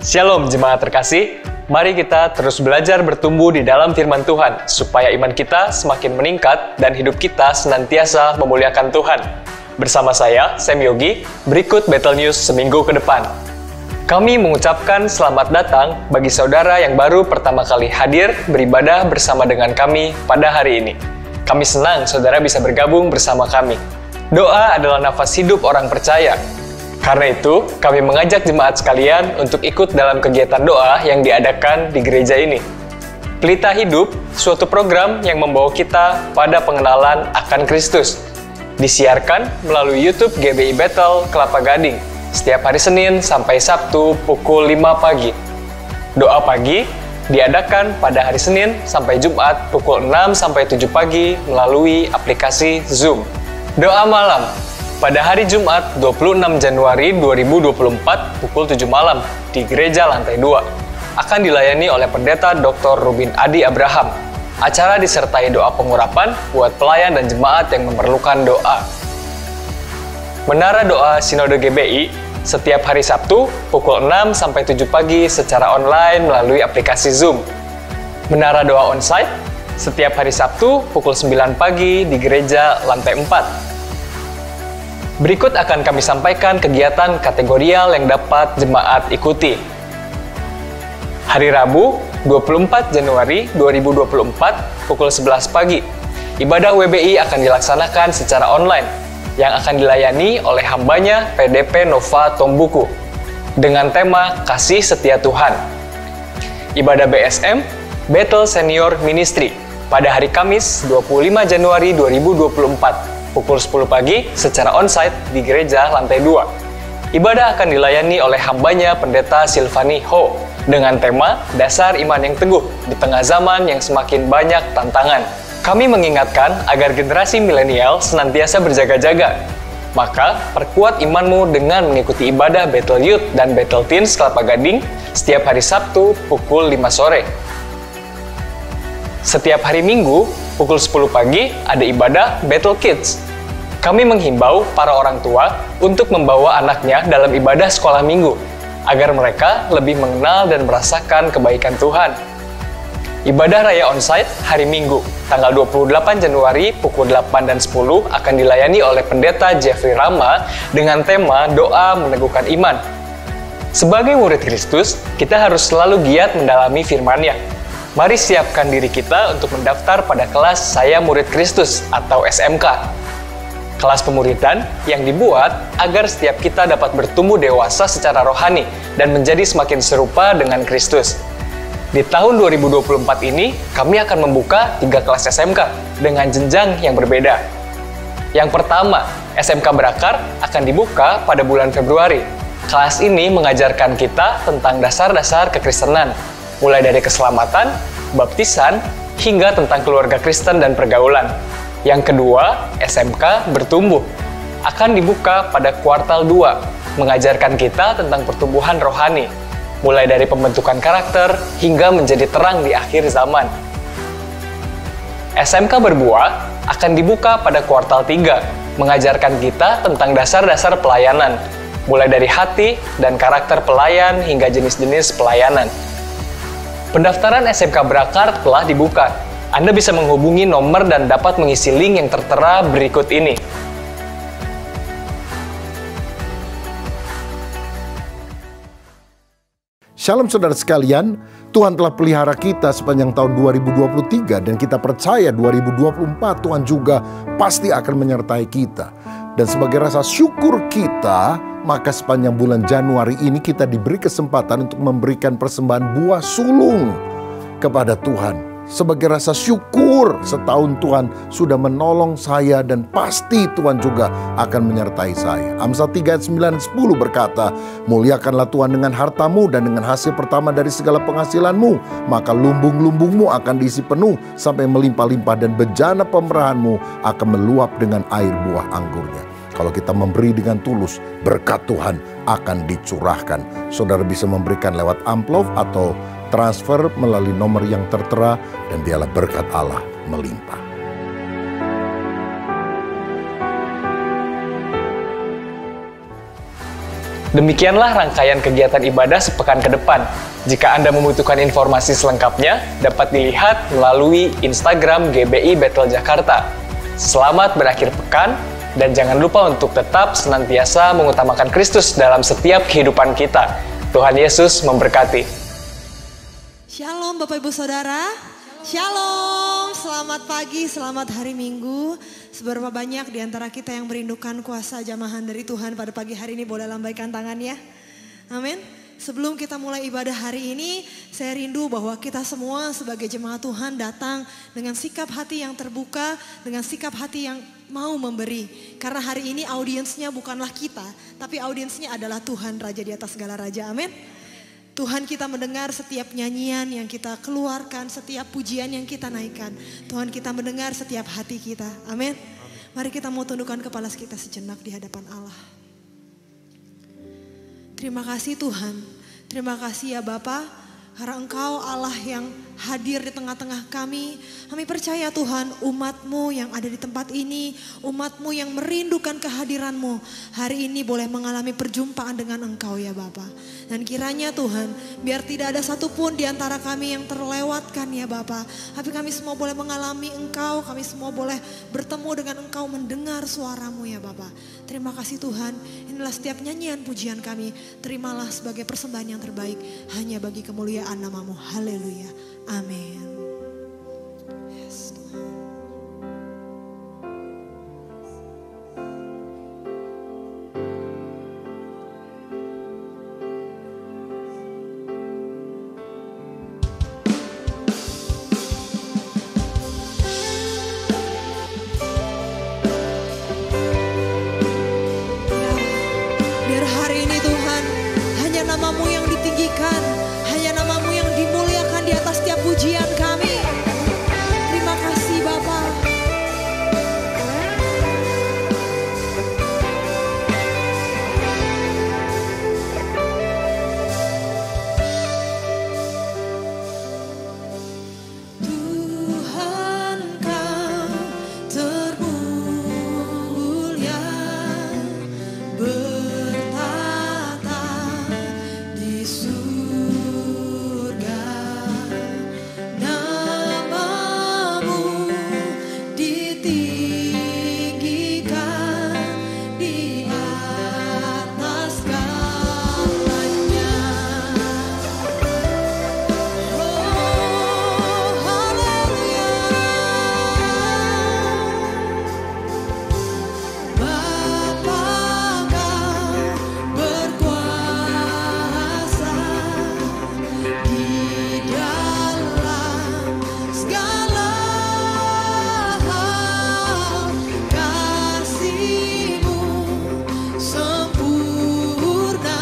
Shalom jemaat terkasih, mari kita terus belajar bertumbuh di dalam firman Tuhan, supaya iman kita semakin meningkat dan hidup kita senantiasa memuliakan Tuhan. Bersama saya, Sam Yogi, berikut Battle News seminggu ke depan. Kami mengucapkan selamat datang bagi saudara yang baru pertama kali hadir beribadah bersama dengan kami pada hari ini. Kami senang saudara bisa bergabung bersama kami. Doa adalah nafas hidup orang percaya. Karena itu, kami mengajak jemaat sekalian untuk ikut dalam kegiatan doa yang diadakan di gereja ini. Pelita Hidup, suatu program yang membawa kita pada pengenalan akan Kristus. Disiarkan melalui YouTube GBI Battle Kelapa Gading, setiap hari Senin sampai Sabtu pukul 5 pagi. Doa pagi diadakan pada hari Senin sampai Jumat pukul 6 sampai 7 pagi melalui aplikasi Zoom. Doa malam pada hari Jumat 26 Januari 2024 pukul 7 malam di Gereja Lantai 2 akan dilayani oleh Pendeta Dr. Rubin Adi Abraham. Acara disertai doa pengurapan buat pelayan dan jemaat yang memerlukan doa. Menara Doa Sinode GBI setiap hari Sabtu pukul 6 sampai 7 pagi secara online melalui aplikasi Zoom. Menara Doa Onsite setiap hari Sabtu pukul 9 pagi di Gereja Lantai 4. Berikut akan kami sampaikan kegiatan kategorial yang dapat jemaat ikuti. Hari Rabu, 24 Januari 2024, pukul 11 pagi, ibadah WBI akan dilaksanakan secara online, yang akan dilayani oleh hambanya PDP Nova Tombuku, dengan tema Kasih Setia Tuhan. Ibadah BSM, Battle Senior Ministry, pada hari Kamis, 25 Januari 2024, pukul 10 pagi secara onsite di Gereja Lantai 2. Ibadah akan dilayani oleh hambanya Pendeta Silvani Ho dengan tema Dasar Iman yang Teguh di tengah zaman yang semakin banyak tantangan. Kami mengingatkan agar generasi milenial senantiasa berjaga-jaga. Maka, perkuat imanmu dengan mengikuti ibadah Battle Youth dan Battle Teens Kelapa Gading setiap hari Sabtu pukul 5 sore. Setiap hari Minggu, pukul 10 pagi, ada ibadah Battle Kids. Kami menghimbau para orang tua untuk membawa anaknya dalam ibadah sekolah minggu, agar mereka lebih mengenal dan merasakan kebaikan Tuhan. Ibadah Raya Onsite hari Minggu, tanggal 28 Januari pukul 8 dan 10 akan dilayani oleh Pendeta Jeffrey Rama dengan tema Doa Meneguhkan Iman. Sebagai murid Kristus, kita harus selalu giat mendalami firman-Nya. Mari siapkan diri kita untuk mendaftar pada kelas Saya Murid Kristus atau SMK. Kelas pemuridan yang dibuat agar setiap kita dapat bertumbuh dewasa secara rohani dan menjadi semakin serupa dengan Kristus. Di tahun 2024 ini, kami akan membuka 3 kelas SMK dengan jenjang yang berbeda. Yang pertama, SMK Berakar akan dibuka pada bulan Februari. Kelas ini mengajarkan kita tentang dasar-dasar kekristenan, mulai dari keselamatan, baptisan, hingga tentang keluarga Kristen dan pergaulan. Yang kedua, SMK Bertumbuh akan dibuka pada kuartal 2, mengajarkan kita tentang pertumbuhan rohani, mulai dari pembentukan karakter hingga menjadi terang di akhir zaman. SMK Berbuah akan dibuka pada kuartal 3, mengajarkan kita tentang dasar-dasar pelayanan, mulai dari hati dan karakter pelayan hingga jenis-jenis pelayanan. Pendaftaran SMK Berakar telah dibuka. Anda bisa menghubungi nomor dan dapat mengisi link yang tertera berikut ini. Shalom saudara sekalian, Tuhan telah pelihara kita sepanjang tahun 2023 dan kita percaya 2024 Tuhan juga pasti akan menyertai kita. Dan sebagai rasa syukur kita, maka sepanjang bulan Januari ini kita diberi kesempatan untuk memberikan persembahan buah sulung kepada Tuhan. Sebagai rasa syukur setahun Tuhan sudah menolong saya dan pasti Tuhan juga akan menyertai saya. Amsal 3 ayat 9-10 berkata, muliakanlah Tuhan dengan hartamu dan dengan hasil pertama dari segala penghasilanmu, maka lumbung-lumbungmu akan diisi penuh sampai melimpah-limpah dan bejana pemerahanmu akan meluap dengan air buah anggurnya. Kalau kita memberi dengan tulus, berkat Tuhan akan dicurahkan. Saudara bisa memberikan lewat amplop atau transfer melalui nomor yang tertera dan biarlah berkat Allah melimpah. Demikianlah rangkaian kegiatan ibadah sepekan ke depan. Jika Anda membutuhkan informasi selengkapnya, dapat dilihat melalui Instagram GBI Bethel Jakarta. Selamat berakhir pekan, dan jangan lupa untuk tetap senantiasa mengutamakan Kristus dalam setiap kehidupan kita. Tuhan Yesus memberkati. Shalom Bapak Ibu Saudara. Shalom, selamat pagi, selamat hari Minggu. Seberapa banyak di antara kita yang merindukan kuasa jamahan dari Tuhan pada pagi hari ini, boleh lambaikan tangannya. Amin. Sebelum kita mulai ibadah hari ini, saya rindu bahwa kita semua sebagai jemaat Tuhan datang dengan sikap hati yang terbuka, dengan sikap hati yang mau memberi. Karena hari ini audiensnya bukanlah kita, tapi audiensnya adalah Tuhan, Raja di atas segala raja. Amin. Tuhan, kita mendengar setiap nyanyian yang kita keluarkan, setiap pujian yang kita naikkan. Tuhan, kita mendengar setiap hati kita. Amin. Mari kita mau tundukkan kepala kita sejenak di hadapan Allah. Terima kasih Tuhan. Terima kasih ya Bapa, karena Engkau Allah yang hadir di tengah-tengah kami. Kami percaya Tuhan, umat-Mu yang ada di tempat ini, umat-Mu yang merindukan kehadiran-Mu, hari ini boleh mengalami perjumpaan dengan Engkau ya Bapa. Dan kiranya Tuhan, biar tidak ada satupun di antara kami yang terlewatkan ya Bapa. Tapi kami semua boleh mengalami Engkau, kami semua boleh bertemu dengan Engkau, mendengar suara-Mu ya Bapa. Terima kasih Tuhan, inilah setiap nyanyian pujian kami. Terimalah sebagai persembahan yang terbaik, hanya bagi kemuliaan nama-Mu. Haleluya. Amin. Yes, Tuhan. Biar hari ini Tuhan, hanya nama-Mu yang ditinggikan, hanya nama-Mu yang dimuliakan di atas setiap pujian kami. Terima kasih Bapa. Tuhan Kau termulia, bertata di surga. Nama-Mu ditinggikan di atas segalanya. Oh, haleluya. Bapa Kau berkuasa di dalam segala hal. Kasih-Mu sempurna,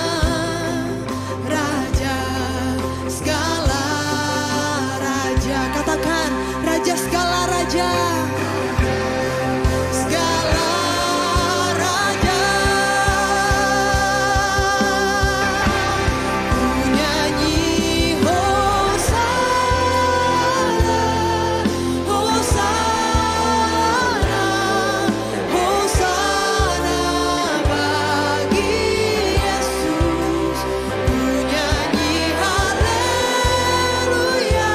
Raja segala raja. Katakan, Raja segala raja. Segala raja. Ku nyanyi Hosana, Hosana, Hosana bagi Yesus. Ku nyanyi haleluya,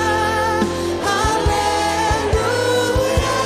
haleluya.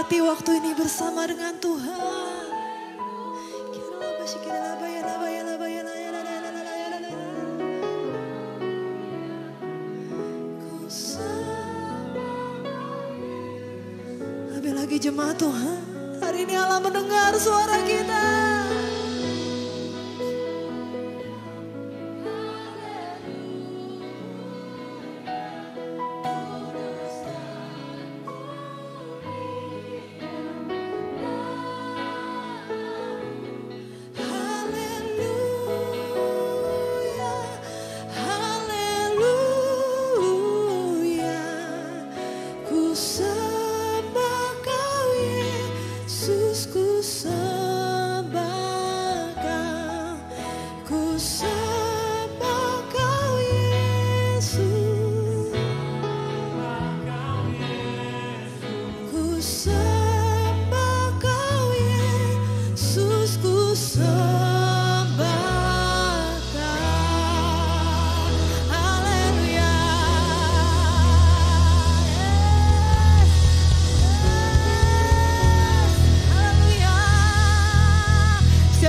menikmati waktu ini bersama dengan Tuhan. Lebih lagi jemaat Tuhan, hari ini Allah mendengar suara kita.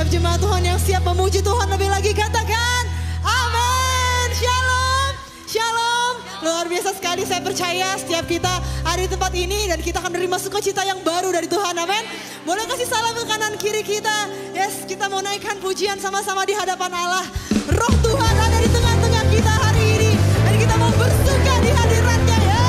Jemaat Tuhan yang siap memuji Tuhan lebih lagi katakan amin. Shalom, shalom. Luar biasa sekali, saya percaya setiap kita ada di tempat ini dan kita akan menerima sukacita yang baru dari Tuhan, amin. Boleh kasih salam ke kanan kiri kita. Yes, kita mau naikkan pujian sama-sama di hadapan Allah. Roh Tuhan ada di tengah-tengah kita hari ini dan kita mau bersuka di hadiratnya. Yes.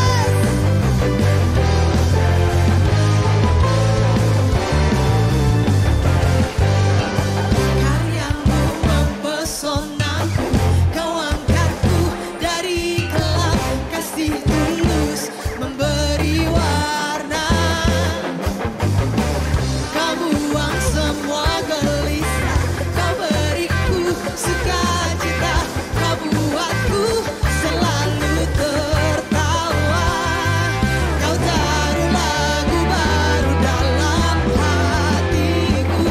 Sonaku, kau angkatku dari gelap, kasih tulus memberi warna. Kau buang semua gelisah, kau beriku sukacita, kau buatku selalu tertawa. Kau taruh lagu baru dalam hatiku,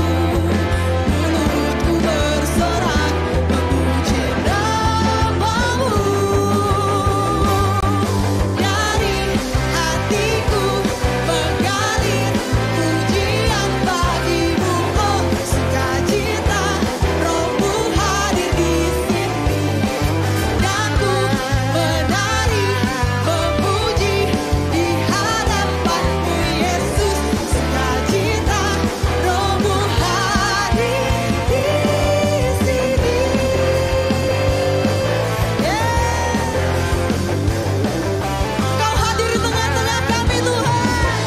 mulutku bersorak memuji namamu. Dari hatiku mengalir pujian bagimu, oh sukacita, Rohmu hadir di sini. Dan ku menari memuji di hadapanmu Yesus, sukacita, Rohmu hadir di sini. Kau hadir di tengah-tengah kami Tuhan.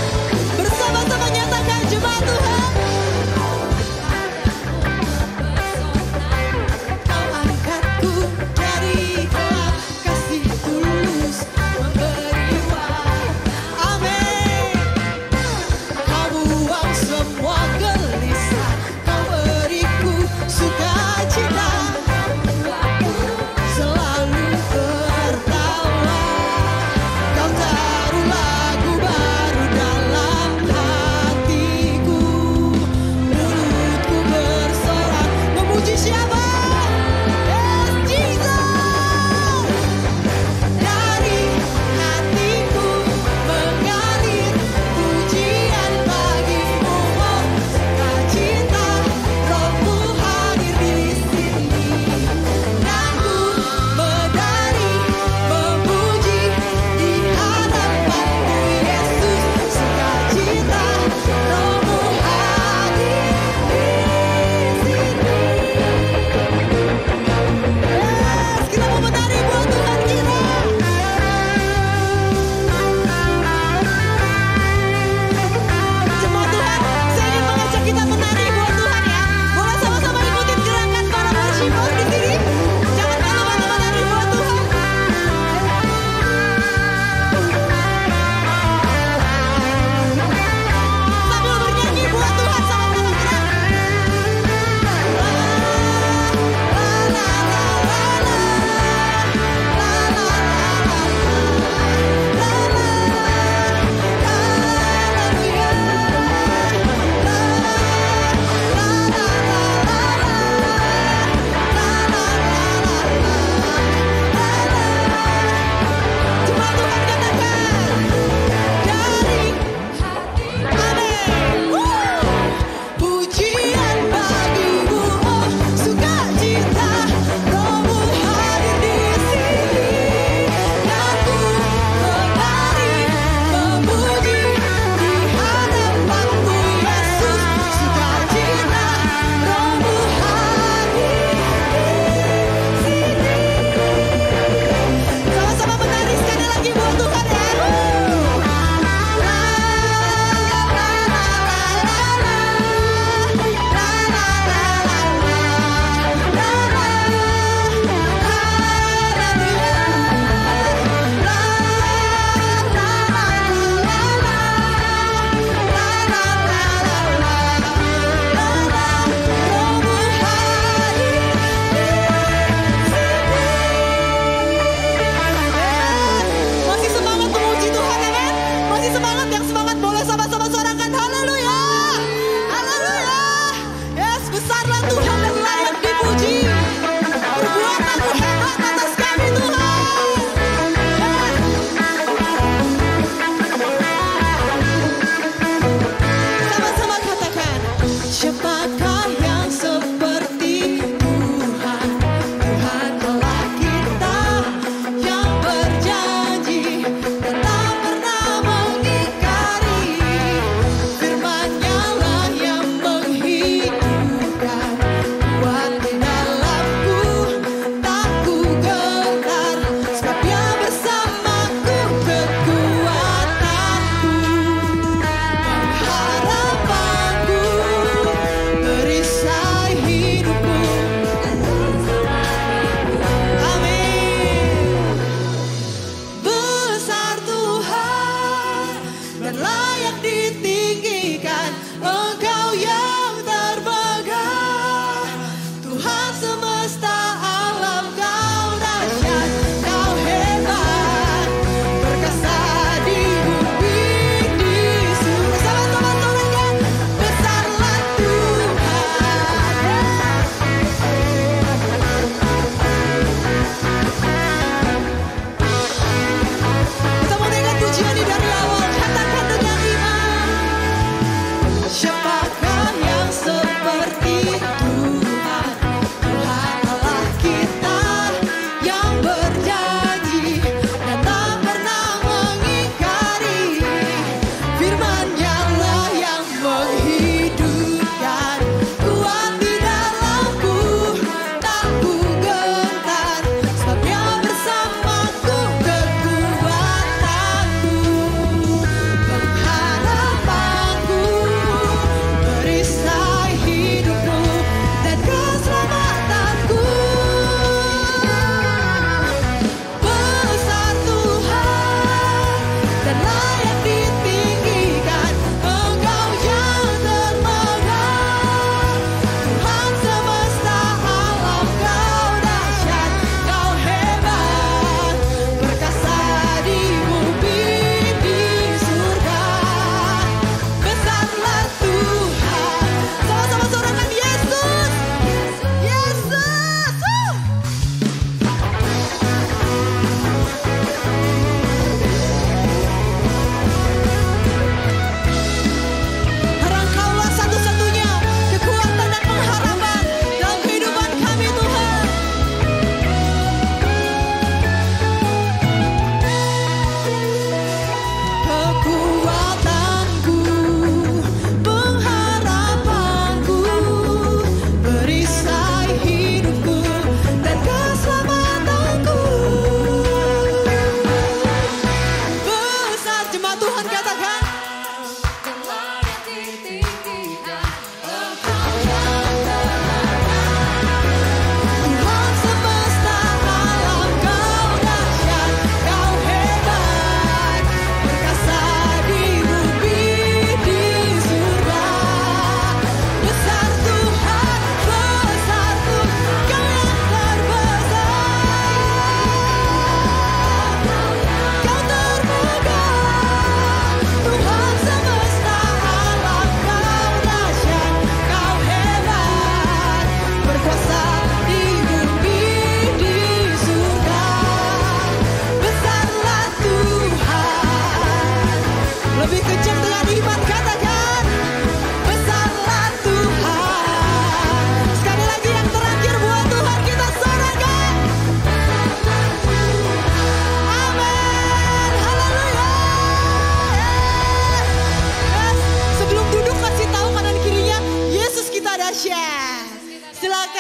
Bersama-sama nyatakan jemaat Tuhan. Kau angkatku dari gelap, kasih tulus memberi warna. Amin. Kau buang semua gelisah, kau beriku sukacita, selalu tertawa. Kau taruh lagu baru dalam hatiku, mulutku bersorak memuji siapa? Yes, Jesus. Dari hatiku mengalir pujian bagimu, oh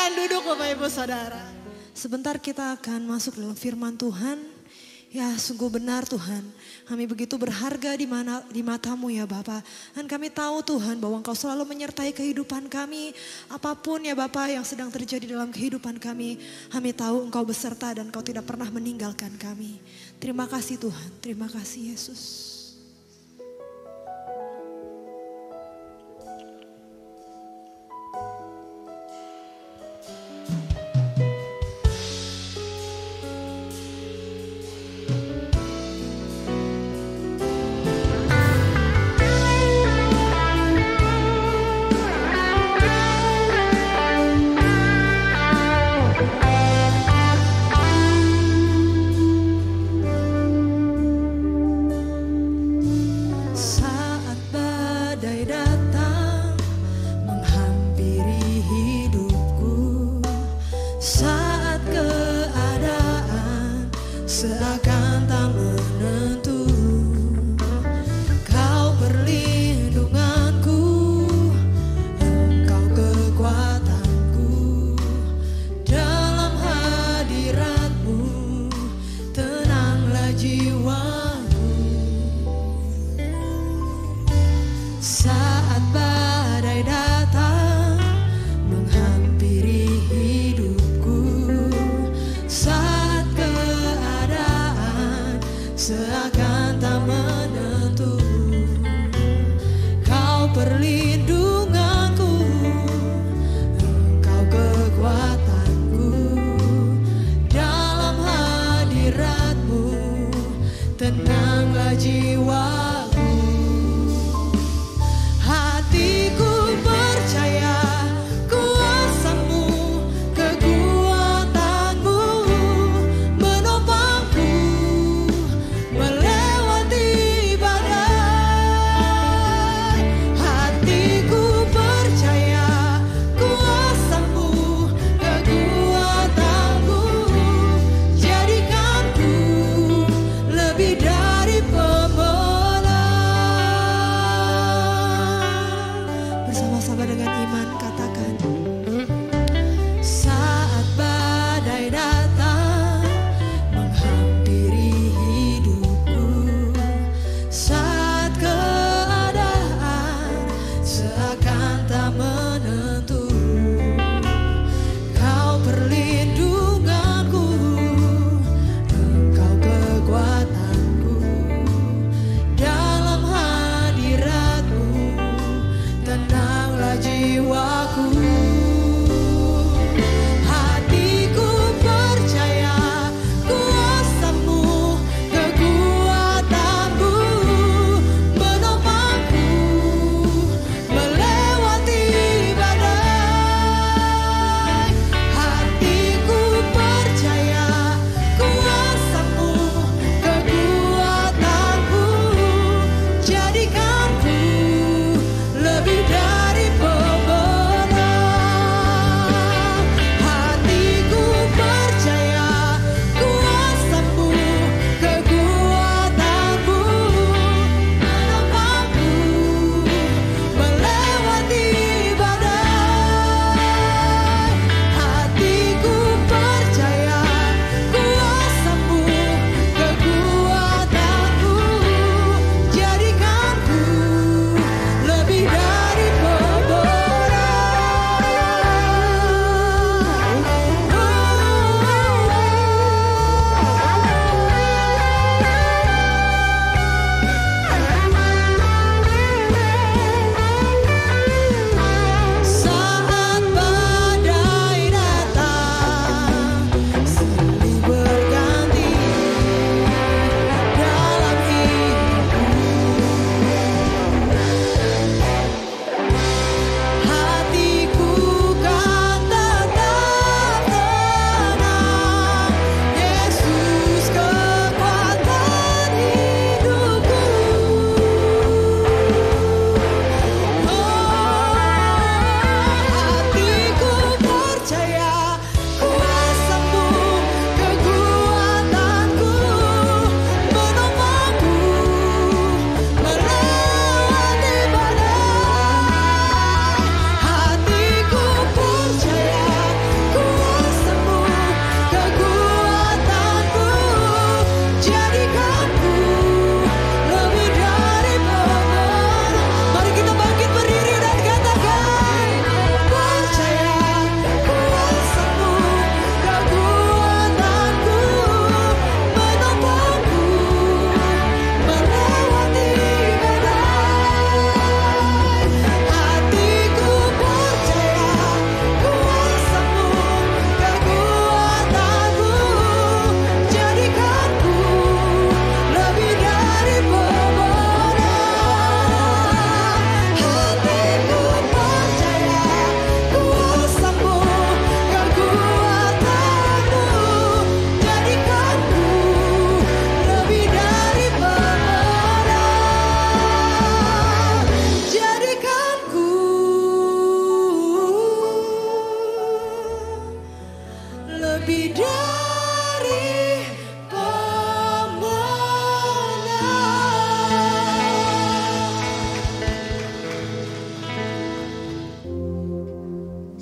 Silakan duduk Bapak Ibu Saudara. Sebentar kita akan masuk dalam firman Tuhan. Ya sungguh benar Tuhan, kami begitu berharga di mata-Mu ya Bapa. Dan kami tahu Tuhan bahwa Engkau selalu menyertai kehidupan kami. Apapun ya Bapa yang sedang terjadi dalam kehidupan kami tahu Engkau beserta dan Engkau tidak pernah meninggalkan kami. Terima kasih Tuhan, terima kasih Yesus. Jiwaku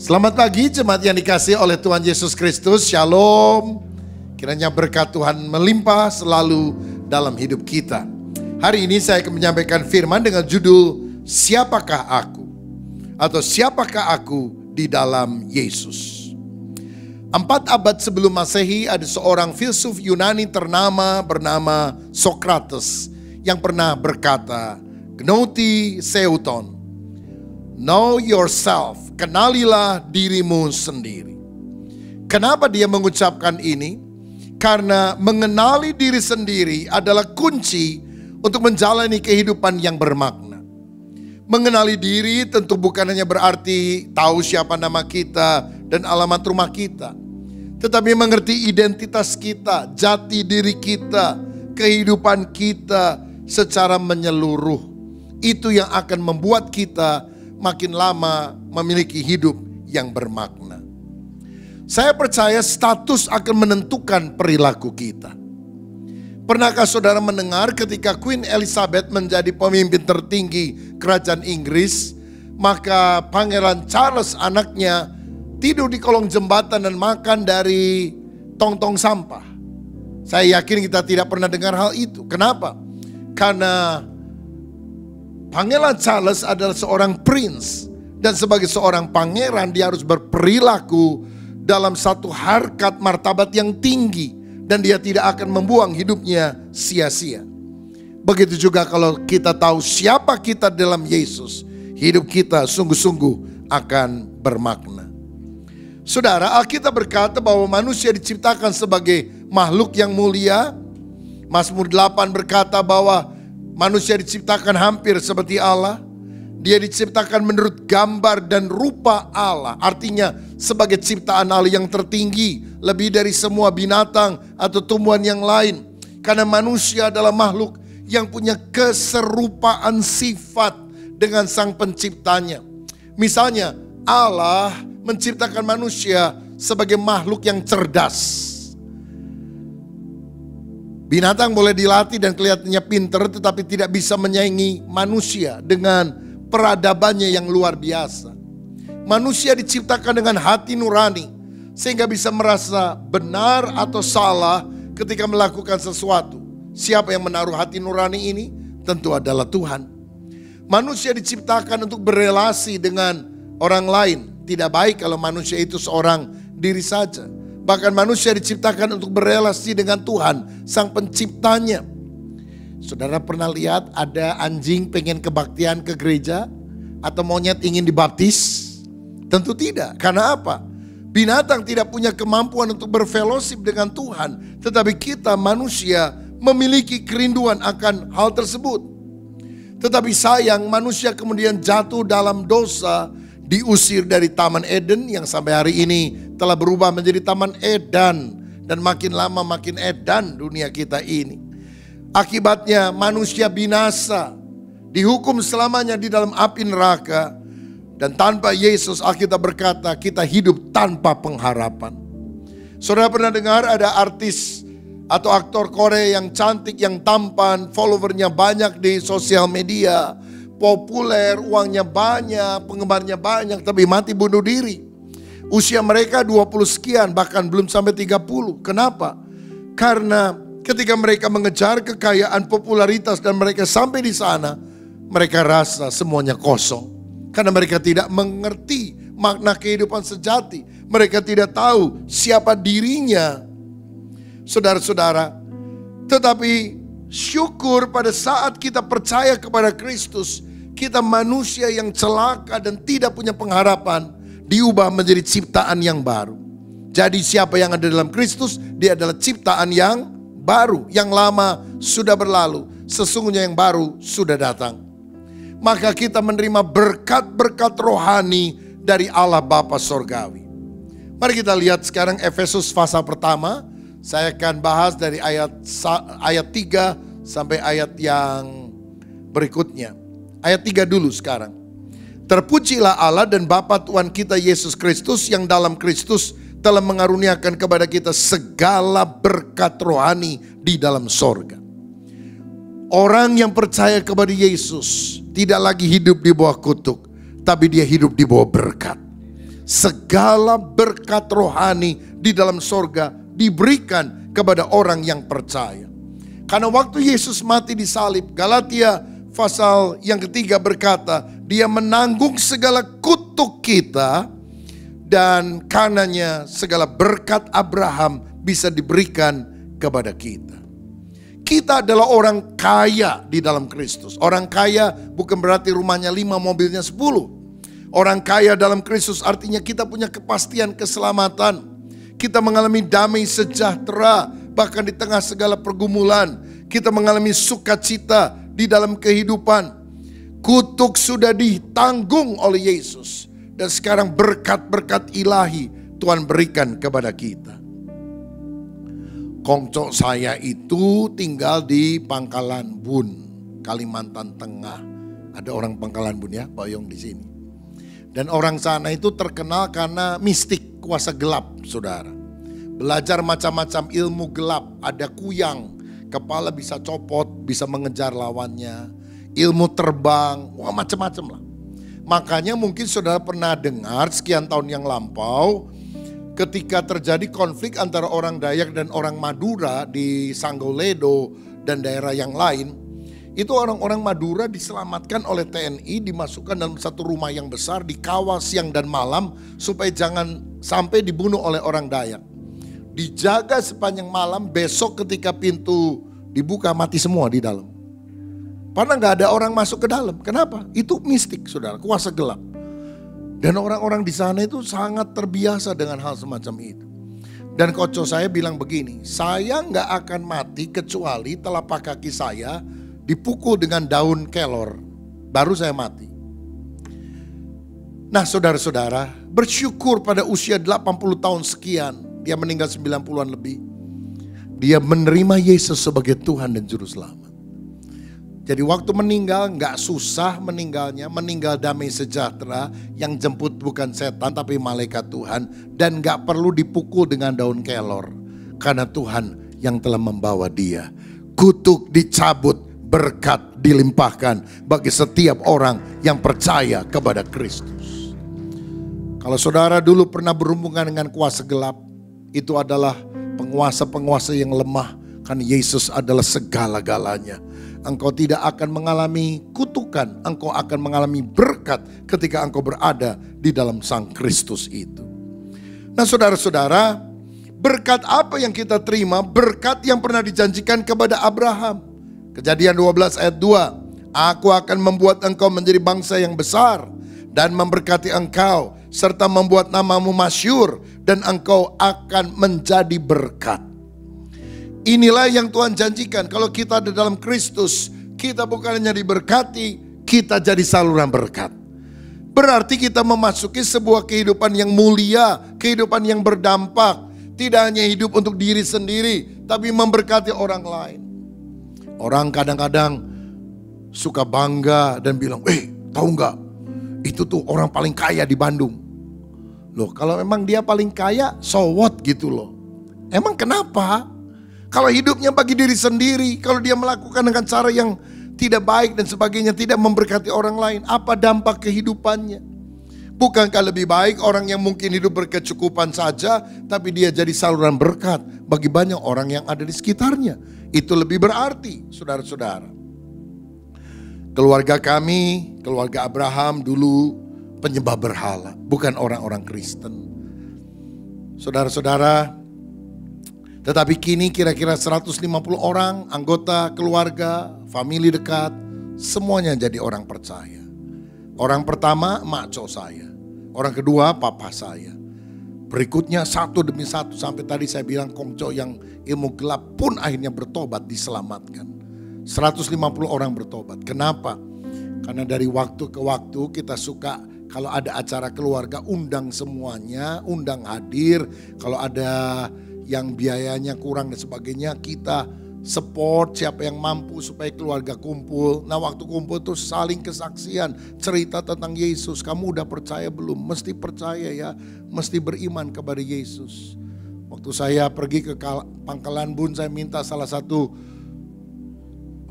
Selamat pagi jemaat yang dikasihi oleh Tuhan Yesus Kristus. Shalom. Kiranya berkat Tuhan melimpah selalu dalam hidup kita. Hari ini saya akan menyampaikan firman dengan judul Siapakah Aku? Atau Siapakah Aku di dalam Yesus. 4 abad sebelum Masehi ada seorang filsuf Yunani ternama bernama Sokrates yang pernah berkata, Gnoti Seuton, know yourself, kenalilah dirimu sendiri. Kenapa dia mengucapkan ini? Karena mengenali diri sendiri adalah kunci untuk menjalani kehidupan yang bermakna. Mengenali diri tentu bukan hanya berarti tahu siapa nama kita dan alamat rumah kita, tetapi mengerti identitas kita, jati diri kita, kehidupan kita secara menyeluruh. Itu yang akan membuat kita makin lama memiliki hidup yang bermakna. Saya percaya status akan menentukan perilaku kita. Pernahkah saudara mendengar ketika Queen Elizabeth menjadi pemimpin tertinggi kerajaan Inggris, maka Pangeran Charles anaknya tidur di kolong jembatan dan makan dari tong-tong sampah? Saya yakin kita tidak pernah dengar hal itu. Kenapa? Karena Pangeran Charles adalah seorang prince, dan sebagai seorang pangeran dia harus berperilaku dalam satu harkat martabat yang tinggi, dan dia tidak akan membuang hidupnya sia-sia. Begitu juga kalau kita tahu siapa kita dalam Yesus, hidup kita sungguh-sungguh akan bermakna. Saudara, Alkitab berkata bahwa manusia diciptakan sebagai makhluk yang mulia. Mazmur 8 berkata bahwa manusia diciptakan hampir seperti Allah. Dia diciptakan menurut gambar dan rupa Allah. Artinya sebagai ciptaan Allah yang tertinggi, lebih dari semua binatang atau tumbuhan yang lain. Karena manusia adalah makhluk yang punya keserupaan sifat dengan sang penciptanya. Misalnya Allah menciptakan manusia sebagai makhluk yang cerdas. Binatang boleh dilatih dan kelihatannya pintar, tetapi tidak bisa menyaingi manusia dengan peradabannya yang luar biasa. Manusia diciptakan dengan hati nurani, sehingga bisa merasa benar atau salah ketika melakukan sesuatu. Siapa yang menaruh hati nurani ini? Tentu adalah Tuhan. Manusia diciptakan untuk berelasi dengan orang lain. Tidak baik kalau manusia itu seorang diri saja. Bahkan manusia diciptakan untuk berelasi dengan Tuhan, sang penciptanya. Saudara pernah lihat ada anjing pengen kebaktian ke gereja? Atau monyet ingin dibaptis? Tentu tidak. Karena apa? Binatang tidak punya kemampuan untuk berfellowship dengan Tuhan. Tetapi kita manusia memiliki kerinduan akan hal tersebut. Tetapi sayang, manusia kemudian jatuh dalam dosa, diusir dari Taman Eden yang sampai hari ini telah berubah menjadi Taman Edan. Dan makin lama makin edan dunia kita ini. Akibatnya manusia binasa, dihukum selamanya di dalam api neraka. Dan tanpa Yesus, Alkitab berkata kita hidup tanpa pengharapan. Saudara pernah dengar ada artis atau aktor Korea yang cantik, yang tampan, followernya banyak di sosial media, populer, uangnya banyak, penggemarnya banyak, tapi mati bunuh diri. Usia mereka 20 sekian, bahkan belum sampai 30. Kenapa? Karena ketika mereka mengejar kekayaan, popularitas, dan mereka sampai di sana, mereka rasa semuanya kosong. Karena mereka tidak mengerti makna kehidupan sejati. Mereka tidak tahu siapa dirinya. Saudara-saudara, tetapi syukur pada saat kita percaya kepada Kristus, kita manusia yang celaka dan tidak punya pengharapan, diubah menjadi ciptaan yang baru. Jadi siapa yang ada dalam Kristus, dia adalah ciptaan yang baru. Yang lama sudah berlalu, sesungguhnya yang baru sudah datang. Maka kita menerima berkat-berkat rohani dari Allah Bapa Sorgawi. Mari kita lihat sekarang Efesus pasal pertama. Saya akan bahas dari ayat 3 sampai ayat yang berikutnya. Ayat 3 dulu sekarang. Terpujilah Allah dan Bapa Tuhan kita Yesus Kristus, yang dalam Kristus telah mengaruniakan kepada kita segala berkat rohani di dalam sorga. Orang yang percaya kepada Yesus tidak lagi hidup di bawah kutuk, tapi dia hidup di bawah berkat. segala berkat rohani di dalam sorga diberikan kepada orang yang percaya. Karena waktu Yesus mati di salib, Galatia pasal yang ketiga berkata, dia menanggung segala kutuk kita, dan karenanya segala berkat Abraham bisa diberikan kepada kita. Kita adalah orang kaya di dalam Kristus. Orang kaya bukan berarti rumahnya 5, mobilnya 10. Orang kaya dalam Kristus artinya kita punya kepastian keselamatan. Kita mengalami damai sejahtera bahkan di tengah segala pergumulan. Kita mengalami sukacita di dalam kehidupan. Kutuk sudah ditanggung oleh Yesus. Dan sekarang berkat-berkat ilahi Tuhan berikan kepada kita. Kongco saya itu tinggal di Pangkalan Bun, Kalimantan Tengah. Ada orang Pangkalan Bun ya, Bayong di sini. Dan orang sana itu terkenal karena mistik, kuasa gelap, saudara. Belajar macam-macam ilmu gelap, ada kuyang, kepala bisa copot, bisa mengejar lawannya. Ilmu terbang, wah macam-macam lah. Makanya mungkin saudara pernah dengar sekian tahun yang lampau, ketika terjadi konflik antara orang Dayak dan orang Madura di Sanggoledo dan daerah yang lain, itu orang-orang Madura diselamatkan oleh TNI, dimasukkan dalam satu rumah yang besar, dikawal siang dan malam supaya jangan sampai dibunuh oleh orang Dayak. Dijaga sepanjang malam, besok ketika pintu dibuka mati semua di dalam. Karena gak ada orang masuk ke dalam. Kenapa? Itu mistik, saudara, kuasa gelap. Dan orang-orang di sana itu sangat terbiasa dengan hal semacam itu. Dan koco saya bilang begini, saya gak akan mati kecuali telapak kaki saya dipukul dengan daun kelor. Baru saya mati. Nah saudara-saudara, bersyukur pada usia 80 tahun sekian, dia meninggal 90-an lebih. Dia menerima Yesus sebagai Tuhan dan Juru Selamat. Jadi waktu meninggal gak susah meninggalnya, meninggal damai sejahtera, yang jemput bukan setan tapi malaikat Tuhan, dan gak perlu dipukul dengan daun kelor, karena Tuhan yang telah membawa dia. Kutuk dicabut, berkat dilimpahkan bagi setiap orang yang percaya kepada Kristus. Kalau saudara dulu pernah berhubungan dengan kuasa gelap, itu adalah penguasa-penguasa yang lemah, karena Yesus adalah segala-galanya. Engkau tidak akan mengalami kutukan, engkau akan mengalami berkat ketika engkau berada di dalam Sang Kristus itu. Nah saudara-saudara, berkat apa yang kita terima? Berkat yang pernah dijanjikan kepada Abraham. Kejadian 12 ayat 2. Aku akan membuat engkau menjadi bangsa yang besar dan memberkati engkau, serta membuat namamu masyhur, dan engkau akan menjadi berkat. Inilah yang Tuhan janjikan. Kalau kita ada dalam Kristus, kita bukan hanya diberkati, kita jadi saluran berkat. Berarti kita memasuki sebuah kehidupan yang mulia, kehidupan yang berdampak. Tidak hanya hidup untuk diri sendiri, tapi memberkati orang lain. Orang kadang-kadang suka bangga dan bilang, tahu nggak? Itu tuh orang paling kaya di Bandung. Loh, kalau memang dia paling kaya, so what gitu loh. Emang kenapa? Kalau hidupnya bagi diri sendiri, kalau dia melakukan dengan cara yang tidak baik dan sebagainya, tidak memberkati orang lain, apa dampak kehidupannya? Bukankah lebih baik orang yang mungkin hidup berkecukupan saja, tapi dia jadi saluran berkat bagi banyak orang yang ada di sekitarnya? Itu lebih berarti, saudara-saudara. Keluarga kami, keluarga Abraham dulu penyembah berhala, bukan orang-orang Kristen. Saudara-saudara, tetapi kini kira-kira 150 orang anggota keluarga, famili dekat, semuanya jadi orang percaya. Orang pertama maco saya, orang kedua papa saya. Berikutnya satu demi satu, sampai tadi saya bilang kongco yang ilmu gelap pun akhirnya bertobat, diselamatkan. 150 orang bertobat. Kenapa? Karena dari waktu ke waktu kita suka kalau ada acara keluarga undang semuanya, undang hadir. Kalau ada yang biayanya kurang dan sebagainya, kita support siapa yang mampu supaya keluarga kumpul. Nah waktu kumpul terus saling kesaksian, cerita tentang Yesus. Kamu udah percaya belum? Mesti percaya ya, mesti beriman kepada Yesus. Waktu saya pergi ke Pangkalan Bun, saya minta salah satu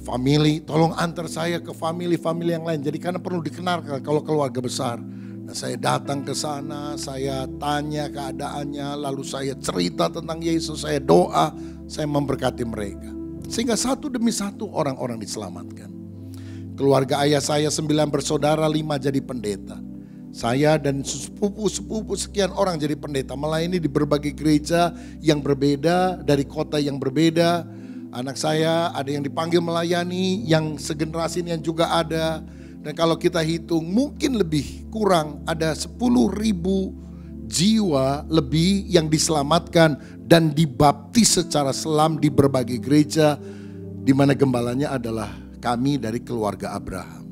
family, tolong antar saya ke family yang lain. Jadi karena perlu dikenal kalau keluarga besar. Nah, saya datang ke sana, saya tanya keadaannya, lalu saya cerita tentang Yesus, saya doa, saya memberkati mereka. Sehingga satu demi satu orang-orang diselamatkan. Keluarga ayah saya 9 bersaudara, 5 jadi pendeta. Saya dan sepupu-sepupu sekian orang jadi pendeta, melayani di berbagai gereja yang berbeda, dari kota yang berbeda. Anak saya ada yang dipanggil melayani, yang segenerasi ini yang juga ada. Dan kalau kita hitung mungkin lebih kurang ada 10.000 jiwa lebih yang diselamatkan dan dibaptis secara selam di berbagai gereja, di mana gembalanya adalah kami dari keluarga Abraham.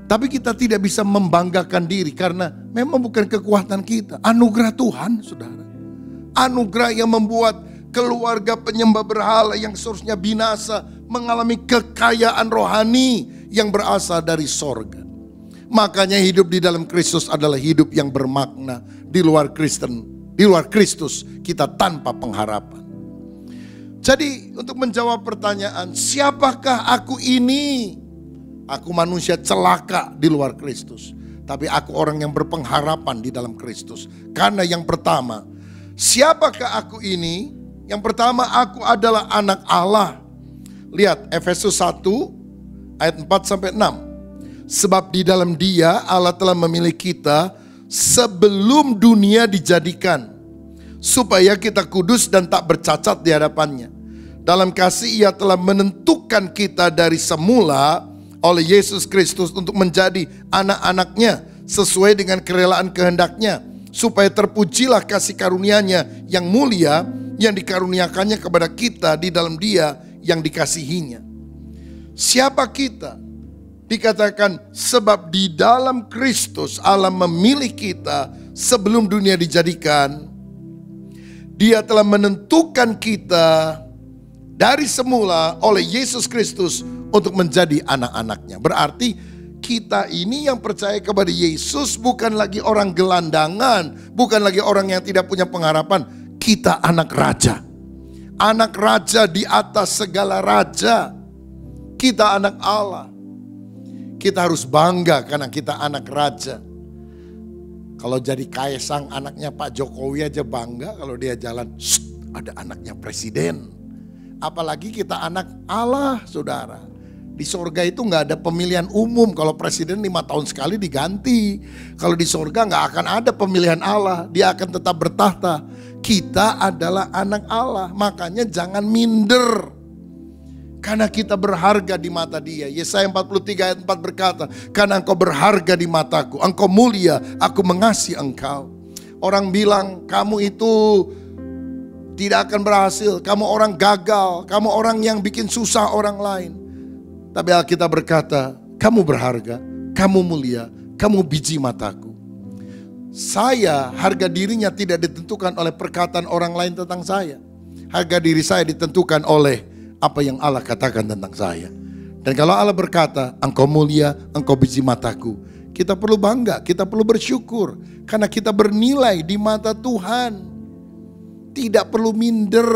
Tapi kita tidak bisa membanggakan diri karena memang bukan kekuatan kita. Anugerah Tuhan, saudara. Anugerah yang membuat keluarga penyembah berhala yang seharusnya binasa mengalami kekayaan rohani yang berasal dari sorga. Makanya hidup di dalam Kristus adalah hidup yang bermakna. Di luar Kristen, di luar Kristus kita tanpa pengharapan. Jadi untuk menjawab pertanyaan, siapakah aku ini? Aku manusia celaka di luar Kristus. Tapi aku orang yang berpengharapan di dalam Kristus. Karena yang pertama, siapakah aku ini? Yang pertama, aku adalah anak Allah. Lihat Efesus 1 ayat 4-6. Sebab di dalam Dia Allah telah memilih kita sebelum dunia dijadikan, supaya kita kudus dan tak bercacat di hadapannya. Dalam kasih Ia telah menentukan kita dari semula oleh Yesus Kristus untuk menjadi anak-anaknya sesuai dengan kerelaan kehendak-Nya, supaya terpujilah kasih karunia-Nya yang mulia yang dikaruniakannya kepada kita di dalam Dia yang dikasihinya. Siapa kita? Dikatakan sebab di dalam Kristus Allah memilih kita sebelum dunia dijadikan. Dia telah menentukan kita dari semula oleh Yesus Kristus untuk menjadi anak-anaknya. Berarti kita ini yang percaya kepada Yesus bukan lagi orang gelandangan, bukan lagi orang yang tidak punya pengharapan. Kita anak raja. Anak raja di atas segala raja. Kita anak Allah. Kita harus bangga karena kita anak raja. Kalau jadi Kaisang anaknya Pak Jokowi aja bangga kalau dia jalan, ada anaknya presiden. Apalagi kita anak Allah, saudara. Di sorga itu gak ada pemilihan umum. Kalau presiden 5 tahun sekali diganti. Kalau di sorga gak akan ada pemilihan Allah. Dia akan tetap bertahta. Kita adalah anak Allah. Makanya jangan minder. Karena kita berharga di mata Dia. Yesaya 43 ayat 4 berkata, karena engkau berharga di mataku, engkau mulia, aku mengasihi engkau. Orang bilang kamu itu tidak akan berhasil, kamu orang gagal, kamu orang yang bikin susah orang lain. Tapi Alkitab berkata, kamu berharga, kamu mulia, kamu biji mataku. Saya, harga dirinya tidak ditentukan oleh perkataan orang lain tentang saya. Harga diri saya ditentukan oleh apa yang Allah katakan tentang saya. Dan kalau Allah berkata, engkau mulia, engkau biji mataku, kita perlu bangga, kita perlu bersyukur. Karena kita bernilai di mata Tuhan. Tidak perlu minder.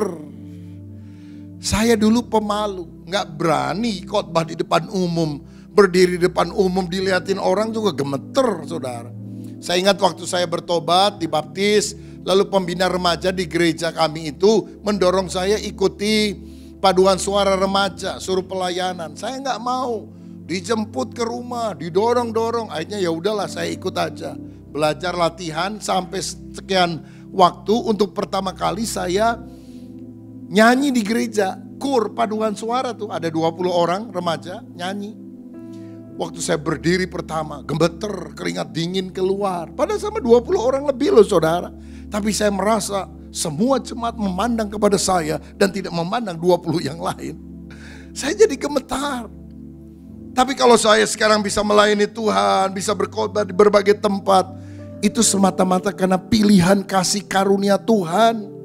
Saya dulu pemalu, gak berani khotbah di depan umum. Berdiri di depan umum dilihatin orang juga gemeter, saudara. Saya ingat waktu saya bertobat, dibaptis, lalu pembina remaja di gereja kami itu mendorong saya ikuti paduan suara remaja, suruh pelayanan. Saya nggak mau, dijemput ke rumah, didorong-dorong. Akhirnya ya udahlah, saya ikut aja. Belajar latihan sampai sekian waktu. Untuk pertama kali saya nyanyi di gereja, kur paduan suara tuh ada 20 orang remaja nyanyi. Waktu saya berdiri pertama, gemeter, keringat dingin keluar. Padahal sama 20 orang lebih loh saudara. Tapi saya merasa semua jemaat memandang kepada saya dan tidak memandang 20 yang lain. Saya jadi gemetar. Tapi kalau saya sekarang bisa melayani Tuhan, bisa berkhotbah di berbagai tempat, itu semata-mata karena pilihan kasih karunia Tuhan.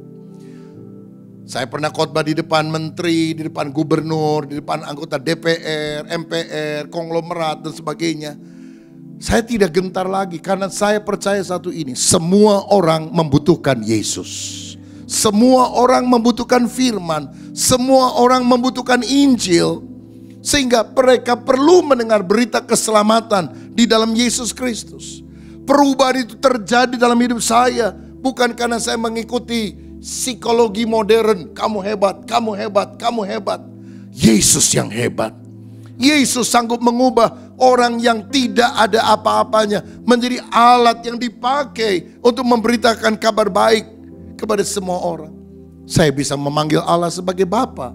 Saya pernah khotbah di depan menteri, di depan gubernur, di depan anggota DPR, MPR, konglomerat dan sebagainya. Saya tidak gentar lagi karena saya percaya satu ini, semua orang membutuhkan Yesus. Semua orang membutuhkan firman, semua orang membutuhkan Injil. Sehingga mereka perlu mendengar berita keselamatan di dalam Yesus Kristus. Perubahan itu terjadi dalam hidup saya. Bukan karena saya mengikuti psikologi modern. Kamu hebat, kamu hebat, kamu hebat. Yesus yang hebat. Yesus sanggup mengubah orang yang tidak ada apa-apanya menjadi alat yang dipakai untuk memberitakan kabar baik kepada semua orang. Saya bisa memanggil Allah sebagai Bapa.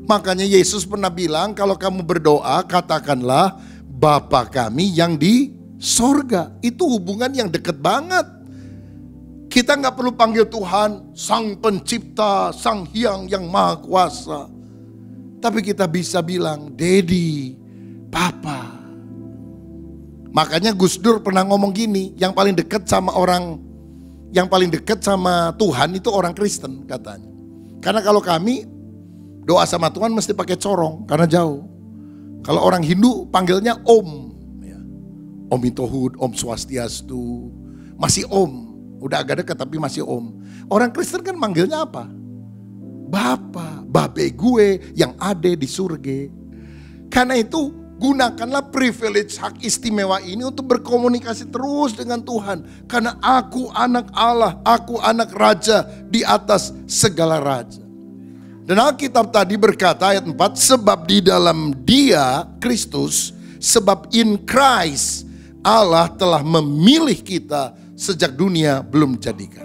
Makanya Yesus pernah bilang, kalau kamu berdoa katakanlah Bapa kami yang di sorga. Itu hubungan yang dekat banget. Kita nggak perlu panggil Tuhan Sang Pencipta, Sang Hyang yang Maha Kuasa. Tapi kita bisa bilang Dedi, Papa. Makanya Gus Dur pernah ngomong gini, yang paling dekat sama Tuhan itu orang Kristen katanya. Karena kalau kami doa sama Tuhan mesti pakai corong karena jauh. Kalau orang Hindu panggilnya Om. Om Itohud, Om Swastiastu, masih Om. Udah agak dekat tapi masih Om. Orang Kristen kan manggilnya apa? Bapa, babe gue yang ada di surga. Karena itu gunakanlah privilege hak istimewa ini untuk berkomunikasi terus dengan Tuhan. Karena aku anak Allah, aku anak Raja di atas segala raja. Dan Alkitab tadi berkata ayat 4, sebab di dalam Dia, Kristus, sebab in Christ, Allah telah memilih kita sejak dunia belum dijadikan.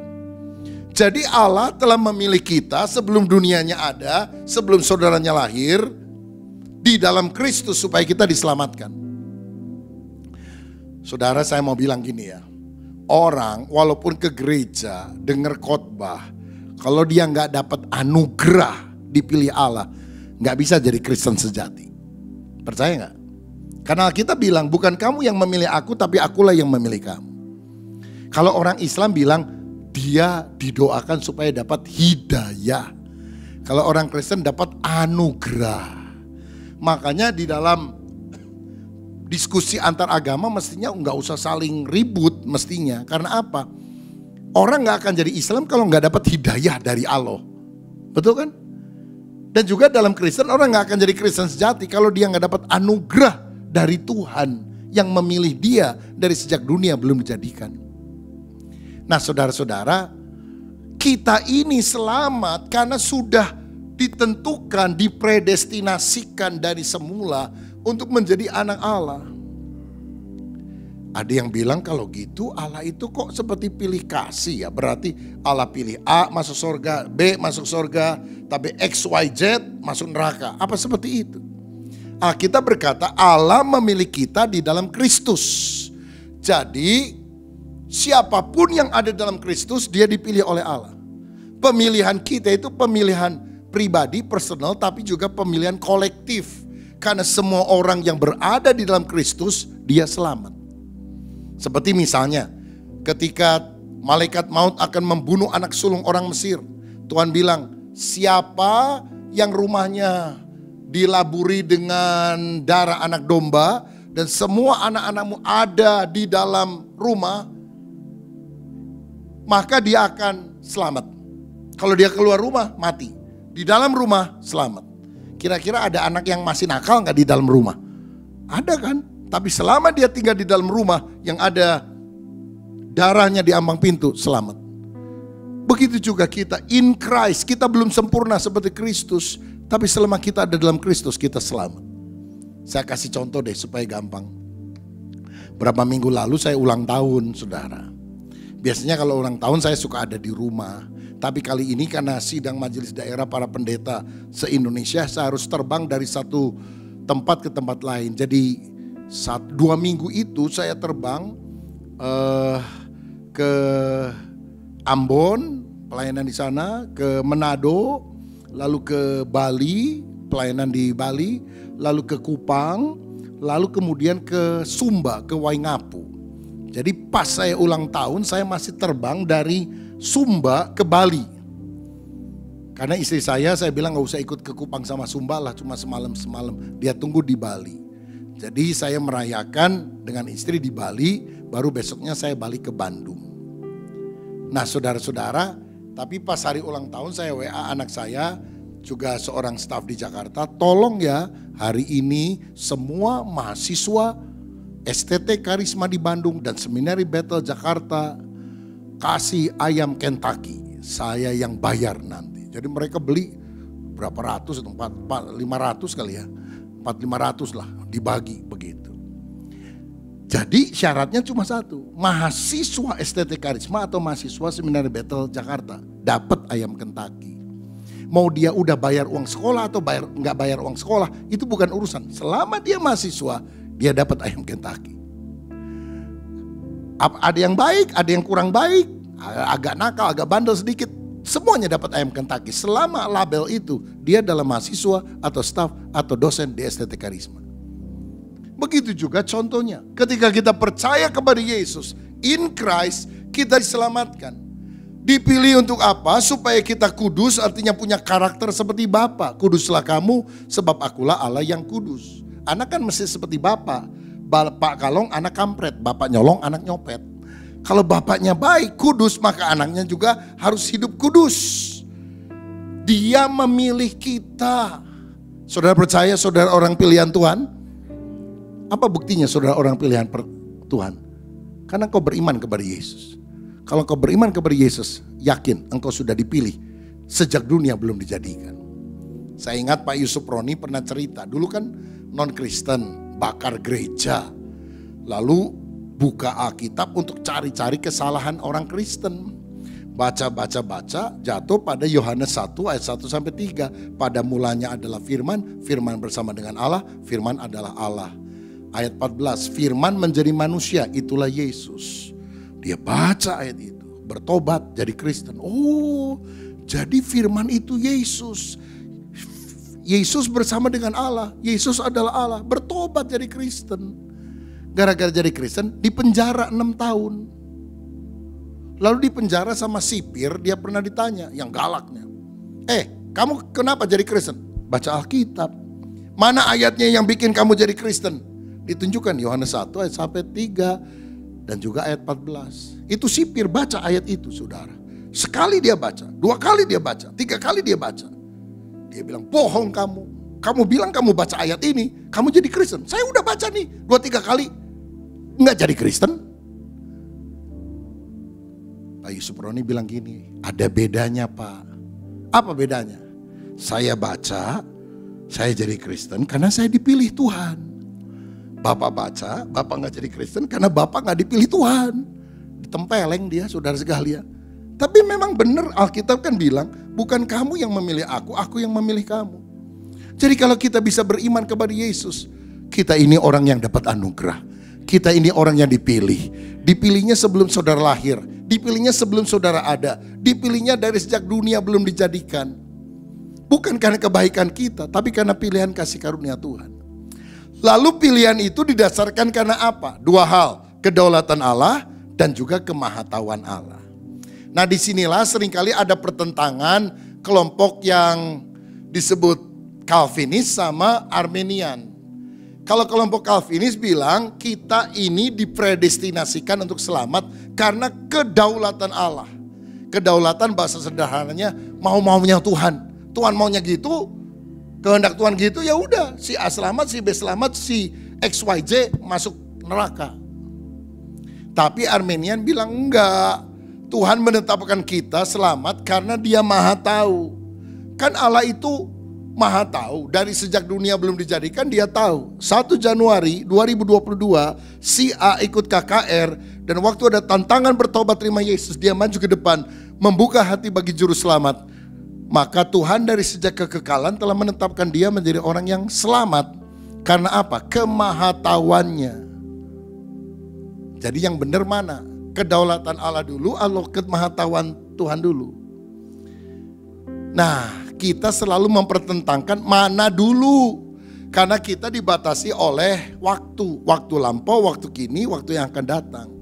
Jadi Allah telah memilih kita sebelum dunianya ada, sebelum saudaranya lahir, di dalam Kristus supaya kita diselamatkan. Saudara, saya mau bilang gini ya, orang walaupun ke gereja, dengar khotbah, kalau dia nggak dapat anugerah dipilih Allah, nggak bisa jadi Kristen sejati. Percaya nggak? Karena kita bilang bukan kamu yang memilih aku, tapi akulah yang memilih kamu. Kalau orang Islam bilang dia didoakan supaya dapat hidayah. Kalau orang Kristen dapat anugerah. Makanya di dalam diskusi antar agama mestinya nggak usah saling ribut mestinya. Karena apa? Orang nggak akan jadi Islam kalau nggak dapat hidayah dari Allah. Betul kan? Dan juga dalam Kristen orang nggak akan jadi Kristen sejati kalau dia nggak dapat anugerah dari Tuhan yang memilih dia dari sejak dunia belum dijadikan. Nah saudara-saudara, kita ini selamat karena sudah ditentukan, dipredestinasikan dari semula untuk menjadi anak Allah. Ada yang bilang kalau gitu Allah itu kok seperti pilih kasih ya. Berarti Allah pilih A masuk surga, B masuk surga, tapi X, Y, Z masuk neraka. Apa seperti itu? Kita berkata Allah memilih kita di dalam Kristus. Jadi siapapun yang ada dalam Kristus dia dipilih oleh Allah. Pemilihan kita itu pemilihan pribadi, personal, tapi juga pemilihan kolektif. Karena semua orang yang berada di dalam Kristus dia selamat. Seperti misalnya ketika malaikat maut akan membunuh anak sulung orang Mesir. Tuhan bilang, siapa yang rumahnya dilaburi dengan darah anak domba dan semua anak-anakmu ada di dalam rumah, maka dia akan selamat. Kalau dia keluar rumah mati, di dalam rumah selamat. Kira-kira ada anak yang masih nakal nggak di dalam rumah? Ada kan? Tapi selama dia tinggal di dalam rumah yang ada darahnya di ambang pintu, selamat. Begitu juga kita in Christ, kita belum sempurna seperti Kristus. Tapi selama kita ada dalam Kristus, kita selamat. Saya kasih contoh deh supaya gampang. Berapa minggu lalu saya ulang tahun, saudara. Biasanya kalau ulang tahun saya suka ada di rumah. Tapi kali ini karena sidang majelis daerah para pendeta se-Indonesia, saya harus terbang dari satu tempat ke tempat lain. Jadi 2 minggu itu saya terbang ke Ambon, pelayanan di sana, ke Manado, lalu ke Bali, pelayanan di Bali, lalu ke Kupang, lalu kemudian ke Sumba, ke Waingapu. Jadi pas saya ulang tahun, saya masih terbang dari Sumba ke Bali. Karena istri saya bilang gak usah ikut ke Kupang sama Sumba lah, cuma semalam. Dia tunggu di Bali. Jadi saya merayakan dengan istri di Bali, baru besoknya saya balik ke Bandung. Nah saudara-saudara, tapi pas hari ulang tahun saya WA anak saya, juga seorang staf di Jakarta, tolong ya hari ini semua mahasiswa STT Karisma di Bandung dan Seminari Bethel Jakarta kasih ayam Kentucky, saya yang bayar nanti. Jadi mereka beli berapa ratus, 500 kali ya, 400-500 lah dibagi begitu. Jadi syaratnya cuma satu, mahasiswa STT Karisma atau mahasiswa Seminari Bethel Jakarta dapat ayam Kentucky. Mau dia udah bayar uang sekolah atau nggak bayar uang sekolah, itu bukan urusan. Selama dia mahasiswa, dia dapat ayam Kentucky. Ada yang baik, ada yang kurang baik, agak nakal, agak bandel sedikit, semuanya dapat ayam Kentucky. Selama label itu, dia adalah mahasiswa atau staf atau dosen di STT Karisma. Begitu juga contohnya, ketika kita percaya kepada Yesus, in Christ, kita diselamatkan. Dipilih untuk apa? Supaya kita kudus, artinya punya karakter seperti Bapa. Kuduslah kamu sebab akulah Allah yang kudus. Anak kan mesti seperti Bapa. Bapak kalong, anak kampret. Bapak nyolong, anak nyopet. Kalau bapaknya baik, kudus, maka anaknya juga harus hidup kudus. Dia memilih kita. Saudara percaya saudara orang pilihan Tuhan? Apa buktinya saudara orang pilihan Tuhan? Karena kau beriman kepada Yesus. Kalau kau beriman kepada Yesus, yakin engkau sudah dipilih sejak dunia belum dijadikan. Saya ingat Pak Yusuf Roni pernah cerita, dulu kan non-Kristen, bakar gereja. Lalu buka Alkitab untuk cari-cari kesalahan orang Kristen. Baca, jatuh pada Yohanes 1 ayat 1 sampai 3. Pada mulanya adalah firman, firman bersama dengan Allah, firman adalah Allah. Ayat 14, firman menjadi manusia, itulah Yesus. Dia baca ayat itu, bertobat jadi Kristen. Oh, jadi firman itu Yesus. Yesus bersama dengan Allah, Yesus adalah Allah, bertobat jadi Kristen. Gara-gara jadi Kristen, dipenjara 6 tahun. Lalu dipenjara sama sipir, dia pernah ditanya, yang galaknya. Kamu kenapa jadi Kristen? Baca Alkitab. Mana ayatnya yang bikin kamu jadi Kristen? Ditunjukkan Yohanes 1 ayat sampai 3. Dan juga ayat 14. Itu sipir baca ayat itu saudara. Sekali dia baca, 2 kali dia baca, 3 kali dia baca. Dia bilang bohong kamu. Kamu bilang kamu baca ayat ini, kamu jadi Kristen. Saya udah baca nih 2-3 kali. Enggak jadi Kristen. Pak Yusuf Roni bilang gini, ada bedanya Pak. Apa bedanya? Saya baca, saya jadi Kristen karena saya dipilih Tuhan. Bapak baca, Bapak gak jadi Kristen karena Bapak gak dipilih Tuhan. Ditempeleng dia saudara sekalian. Tapi memang benar Alkitab kan bilang, bukan kamu yang memilih aku yang memilih kamu. Jadi kalau kita bisa beriman kepada Yesus, kita ini orang yang dapat anugerah. Kita ini orang yang dipilih. Dipilihnya sebelum saudara lahir. Dipilihnya sebelum saudara ada. Dipilihnya dari sejak dunia belum dijadikan. Bukan karena kebaikan kita, tapi karena pilihan kasih karunia Tuhan. Lalu pilihan itu didasarkan karena apa? 2 hal, kedaulatan Allah dan juga kemahatauan Allah. Nah disinilah seringkali ada pertentangan kelompok yang disebut Calvinis sama Arminian. Kalau kelompok Calvinis bilang kita ini dipredestinasikan untuk selamat karena kedaulatan Allah. Kedaulatan bahasa sederhananya mau-maunya Tuhan. Tuhan maunya gitu. Kehendak Tuhan gitu ya udah, si A selamat, si B selamat, si XYZ masuk neraka. Tapi Arminian bilang enggak. Tuhan menetapkan kita selamat karena Dia Maha Tahu. Kan Allah itu Maha Tahu, dari sejak dunia belum dijadikan Dia tahu. 1 Januari 2022 si A ikut KKR dan waktu ada tantangan bertobat terima Yesus, dia maju ke depan membuka hati bagi juru selamat. Maka Tuhan dari sejak kekekalan telah menetapkan dia menjadi orang yang selamat. Karena apa? Kemahatauannya. Jadi yang benar mana? Kedaulatan Allah dulu atau kemahatauan Tuhan dulu? Nah, kita selalu mempertentangkan mana dulu. Karena kita dibatasi oleh waktu. Waktu lampau, waktu kini, waktu yang akan datang.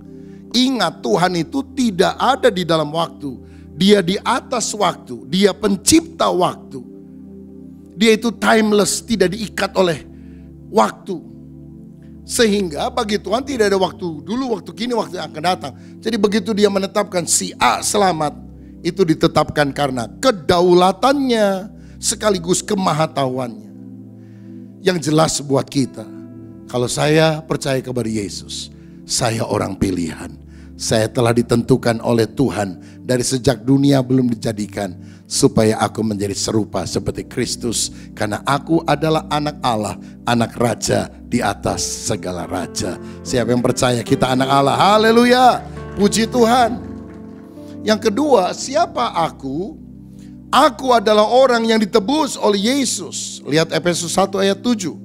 Ingat, Tuhan itu tidak ada di dalam waktu. Dia di atas waktu, dia pencipta waktu. Dia itu timeless, tidak diikat oleh waktu. Sehingga bagi Tuhan tidak ada waktu dulu, waktu kini, waktu yang akan datang. Jadi begitu dia menetapkan si A selamat, itu ditetapkan karena kedaulatannya sekaligus kemahatauannya. Yang jelas buat kita, Kalau saya percaya kepada Yesus, saya orang pilihan. Saya telah ditentukan oleh Tuhan dari sejak dunia belum dijadikan, supaya aku menjadi serupa seperti Kristus. Karena aku adalah anak Allah, anak raja di atas segala raja. Siapa yang percaya kita anak Allah? Haleluya, puji Tuhan. Yang kedua, siapa aku? Aku adalah orang yang ditebus oleh Yesus. Lihat Efesus 1 ayat 7.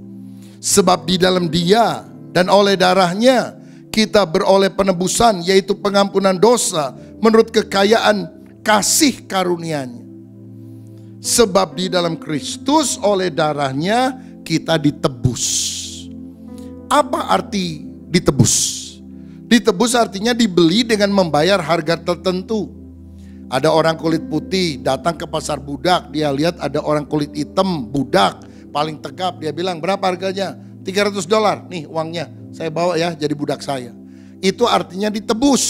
Sebab di dalam Dia dan oleh darahnya kita beroleh penebusan, yaitu pengampunan dosa menurut kekayaan kasih karunia-Nya. Sebab di dalam Kristus oleh darahnya kita ditebus. Apa arti ditebus? Ditebus artinya dibeli dengan membayar harga tertentu. Ada orang kulit putih datang ke pasar budak, dia lihat ada orang kulit hitam budak paling tegap, dia bilang berapa harganya? $300, nih uangnya, saya bawa ya jadi budak saya. Itu artinya ditebus.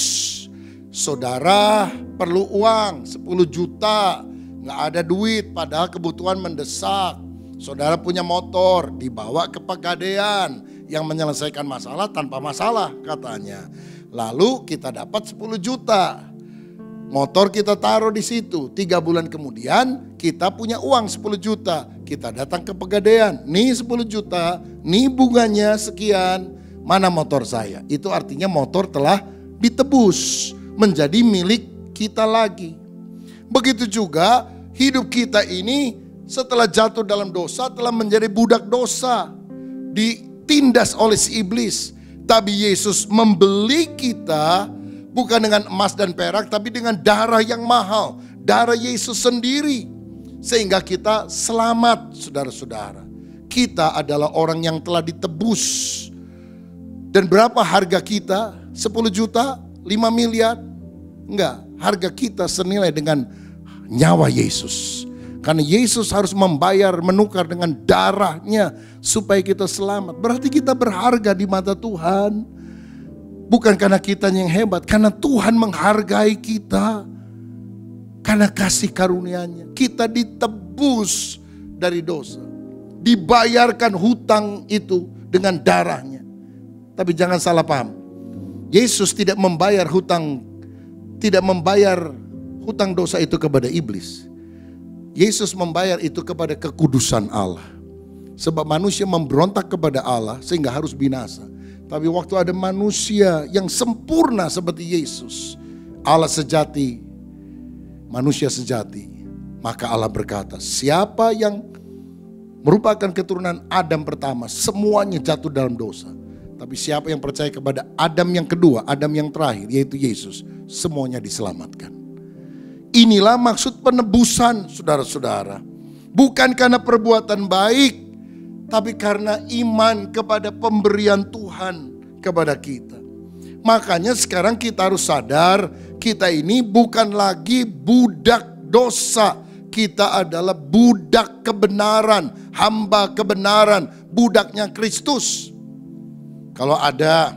Saudara perlu uang 10 juta, gak ada duit padahal kebutuhan mendesak. Saudara punya motor, dibawa ke Pegadaian yang menyelesaikan masalah tanpa masalah katanya. Lalu kita dapat 10 juta. Motor kita taruh di situ. 3 bulan kemudian kita punya uang 10 juta. Kita datang ke Pegadaian. Nih 10 juta, nih bunganya sekian. Mana motor saya? Itu artinya motor telah ditebus menjadi milik kita lagi. Begitu juga hidup kita ini setelah jatuh dalam dosa telah menjadi budak dosa. Ditindas oleh si iblis. Tapi Yesus membeli kita bukan dengan emas dan perak, tapi dengan darah yang mahal. Darah Yesus sendiri. Sehingga kita selamat, saudara-saudara. Kita adalah orang yang telah ditebus. Dan berapa harga kita? 10 juta? 5 miliar? Enggak, harga kita senilai dengan nyawa Yesus. Karena Yesus harus membayar, menukar dengan darahnya supaya kita selamat. Berarti kita berharga di mata Tuhan. Bukan karena kita yang hebat, karena Tuhan menghargai kita. Karena kasih karunia-Nya. Kita ditebus dari dosa. Dibayarkan hutang itu dengan darahnya. Tapi jangan salah paham. Yesus tidak membayar hutang dosa itu kepada iblis. Yesus membayar itu kepada kekudusan Allah. Sebab manusia memberontak kepada Allah sehingga harus binasa. Tapi waktu ada manusia yang sempurna seperti Yesus, Allah sejati, manusia sejati, maka Allah berkata, siapa yang merupakan keturunan Adam pertama, semuanya jatuh dalam dosa. Tapi siapa yang percaya kepada Adam yang kedua, Adam yang terakhir, yaitu Yesus, semuanya diselamatkan. Inilah maksud penebusan, saudara-saudara. Bukan karena perbuatan baik, tapi karena iman kepada pemberian Tuhan kepada kita. Makanya sekarang kita harus sadar, kita ini bukan lagi budak dosa. Kita adalah budak kebenaran, hamba kebenaran, budaknya Kristus. Kalau ada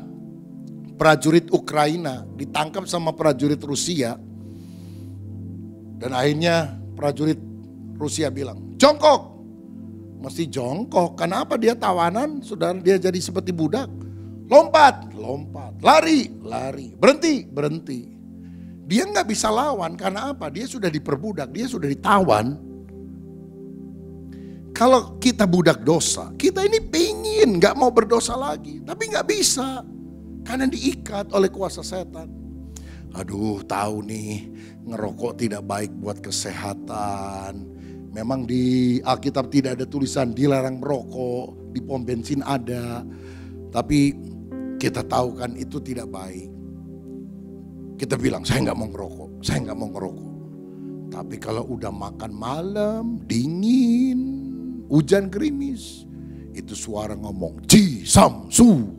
prajurit Ukraina ditangkap sama prajurit Rusia, dan akhirnya prajurit Rusia bilang, jongkok. Mesti jongkok, kenapa dia tawanan, saudara, dia jadi seperti budak. Lompat, lari, berhenti. Dia nggak bisa lawan, karena apa? Dia sudah diperbudak, dia sudah ditawan. Kalau kita budak dosa, kita ini pingin nggak mau berdosa lagi, tapi nggak bisa karena diikat oleh kuasa setan. Aduh, tahu nih ngerokok tidak baik buat kesehatan. Memang di Alkitab tidak ada tulisan dilarang merokok, di pom bensin ada, tapi kita tahu kan itu tidak baik. Kita bilang saya nggak mau ngerokok, Tapi kalau udah makan malam, dingin, hujan gerimis, itu suara ngomong, Ji Samsu.